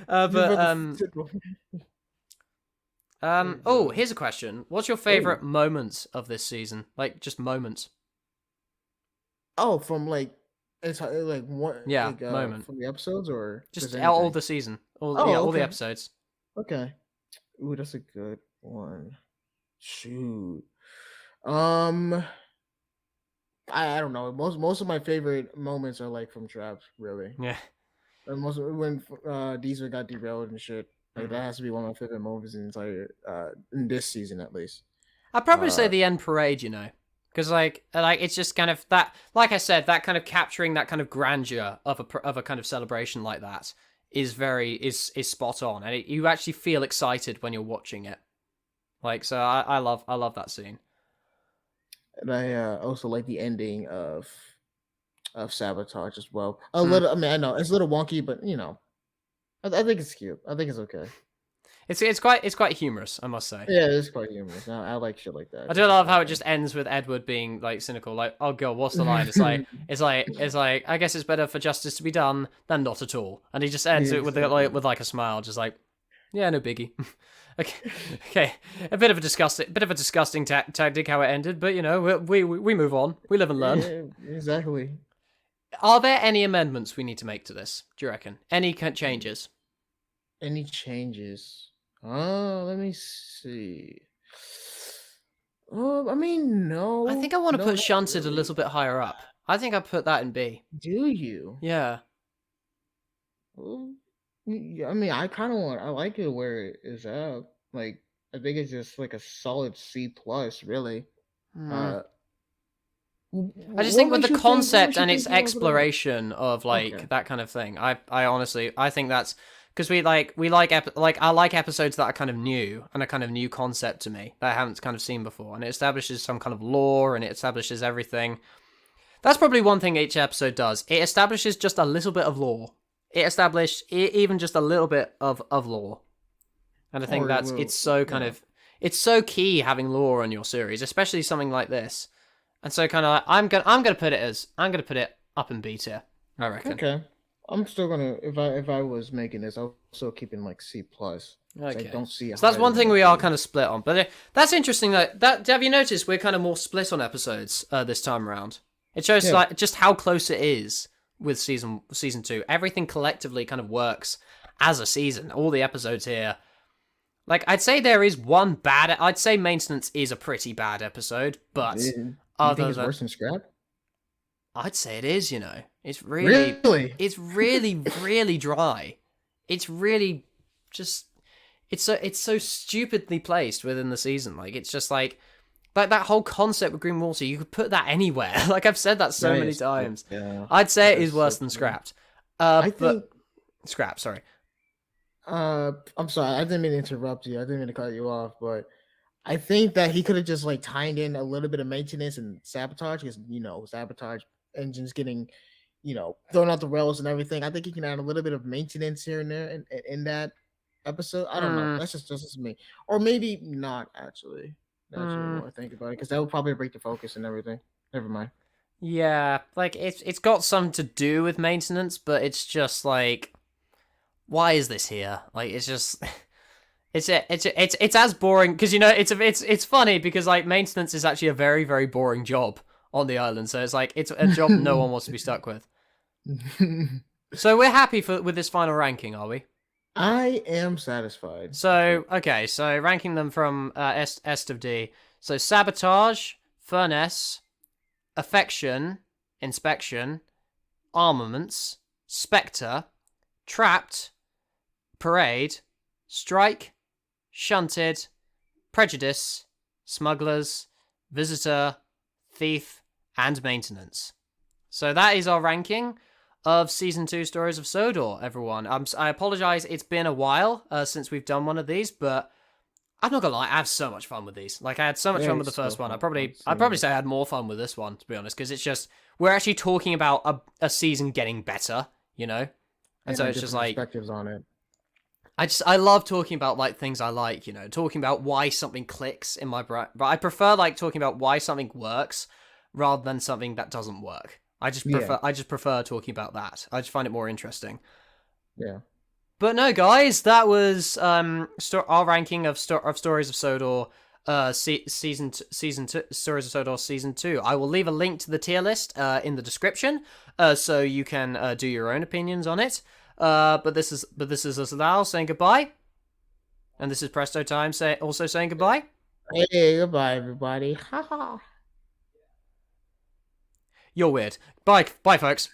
you're But about to. Oh oh, god. here's a question. What's your Oh, favorite moments of this season? Like just moments. oh, from like it's like one Yeah, moment. from the episodes or Just just all anything. the season. Oh, All the okay, episodes. okay. Ooh, that's a good one. Shoot. Um, I don't know. Most of my favorite moments are like from traps, really. Yeah. And most of, when Diesel got derailed and shit. Like that Mhm. has to be one of my favorite moments in the entire in this season at least. I'd probably say Uh, the end parade, you know, because like it's just kind of that. Like I said, that kind of capturing that kind of grandeur of a kind of celebration like that is is spot on, and you actually feel excited when you're watching it. Like so, I love that scene. and I also like the ending of Sabotage as well. A Mm. little. I mean, I know it's a little wonky, but you know, I think it's cute. I think it's okay. It's quite humorous, I must say. Yeah, it's quite humorous. I like shit like that. I It's do just love how it okay. just ends with Edward being like cynical, like, "Oh god, what's the line?" It's like I guess it's better for justice to be done than not at all, and he just ends Yeah, it with exactly. like a smile, just like, yeah, no biggie. Okay, okay, bit of a disgusting tactic how it ended, but you know, we move on, we live and learn. Yeah, exactly. Are there any amendments we need to make to this? Do you reckon any changes? Any changes? Let me see. I mean, I think I no, want to no, put not shunted a really. little bit higher up. I think I put that in B. Do you? Yeah. Well, I mean, I like it where it is at. Like, I think it's just like a solid C plus, really. Hmm. Uh, I just think with the What concept makes you and its think you want to put it up? exploration of Okay. like that kind of thing, I honestly I think that's because like I like episodes that are kind of new and a kind of new concept to me that I haven't kind of seen before, and it establishes some kind of lore and it establishes everything. That's probably one thing each episode does. It establishes just a little bit of lore. It established even just a little bit of lore, and I think Or that's well, yeah. it's so key having lore on your series, especially something like this. And so kind of like, I'm gonna put it up in B tier. I reckon. Okay. I'm still gonna if I was making this, I'll still keep in like C plus. I Okay. don't see it So that's higher one than thing a we are B. kind of split on. But that's interesting. That have you noticed we're kind of more split on episodes this time around? It shows Yeah. like just how close it is with season two. Everything collectively kind of works as a season. All the episodes here. Like I'd say there is one bad. I'd say maintenance is a pretty bad episode, but Do you think other it's than worse than Scrap? I'd say it is. You know, Really? it's really, really dry. It's really just it's so stupidly placed within the season. Like it's just like that whole concept with green water. You could put that anywhere. Like I've said that so That many is so, times. yeah. I'd say it That's is worse so than true. Scrapped. I But think Scrap, sorry. I'm sorry, I didn't mean to interrupt you. I didn't mean to cut you off, but I think that he could have just like tied in a little bit of maintenance and sabotage because sabotage engines getting thrown out the rails and everything. I think he can add a little bit of maintenance here and there in that episode. I don't know. Hmm. That's just me, or maybe not actually. Actually, the Hmm. more I think about it, because that would probably break the focus and everything. Never mind. Yeah, like it's got something to do with maintenance, but it's just like, why is this here? Like it's just it's as boring because it's funny because like maintenance is actually a very very boring job on the island, so it's like it's a job no one wants to be stuck with. So we're happy with this final ranking, are we? I am satisfied. So okay, so ranking them from S to D. So sabotage, furnace, affection, inspection, armaments, spectre, trapped, parade, strike, shunted, prejudice, smugglers, visitor, thief, and maintenance. So that is our ranking of season two Stories of Sodor, everyone. I apologize, it's been a while since we've done one of these, but I'm not gonna lie, I have so much fun with these. Like I had so much Yeah, fun with the it's so first one. fun. I'd probably Same. say I had more fun with this one, to be honest, because it's just we're actually talking about a season getting better, you know? And And so our it's just different like perspectives on it. I love talking about like things I like, you know, talking about why something clicks in my brain. But I prefer like talking about why something works rather than something that doesn't work. Yeah, I just prefer talking about that. I just find it more interesting. yeah. But no, guys, that was our ranking of Stories of Sodor, season two, Stories of Sodor season two. I will leave a link to the tier list in the description, so you can do your own opinions on it. But this is us now saying goodbye, and this is Presto Time also saying goodbye. Hey, goodbye, everybody. Ha ha. You're weird. Bye, folks.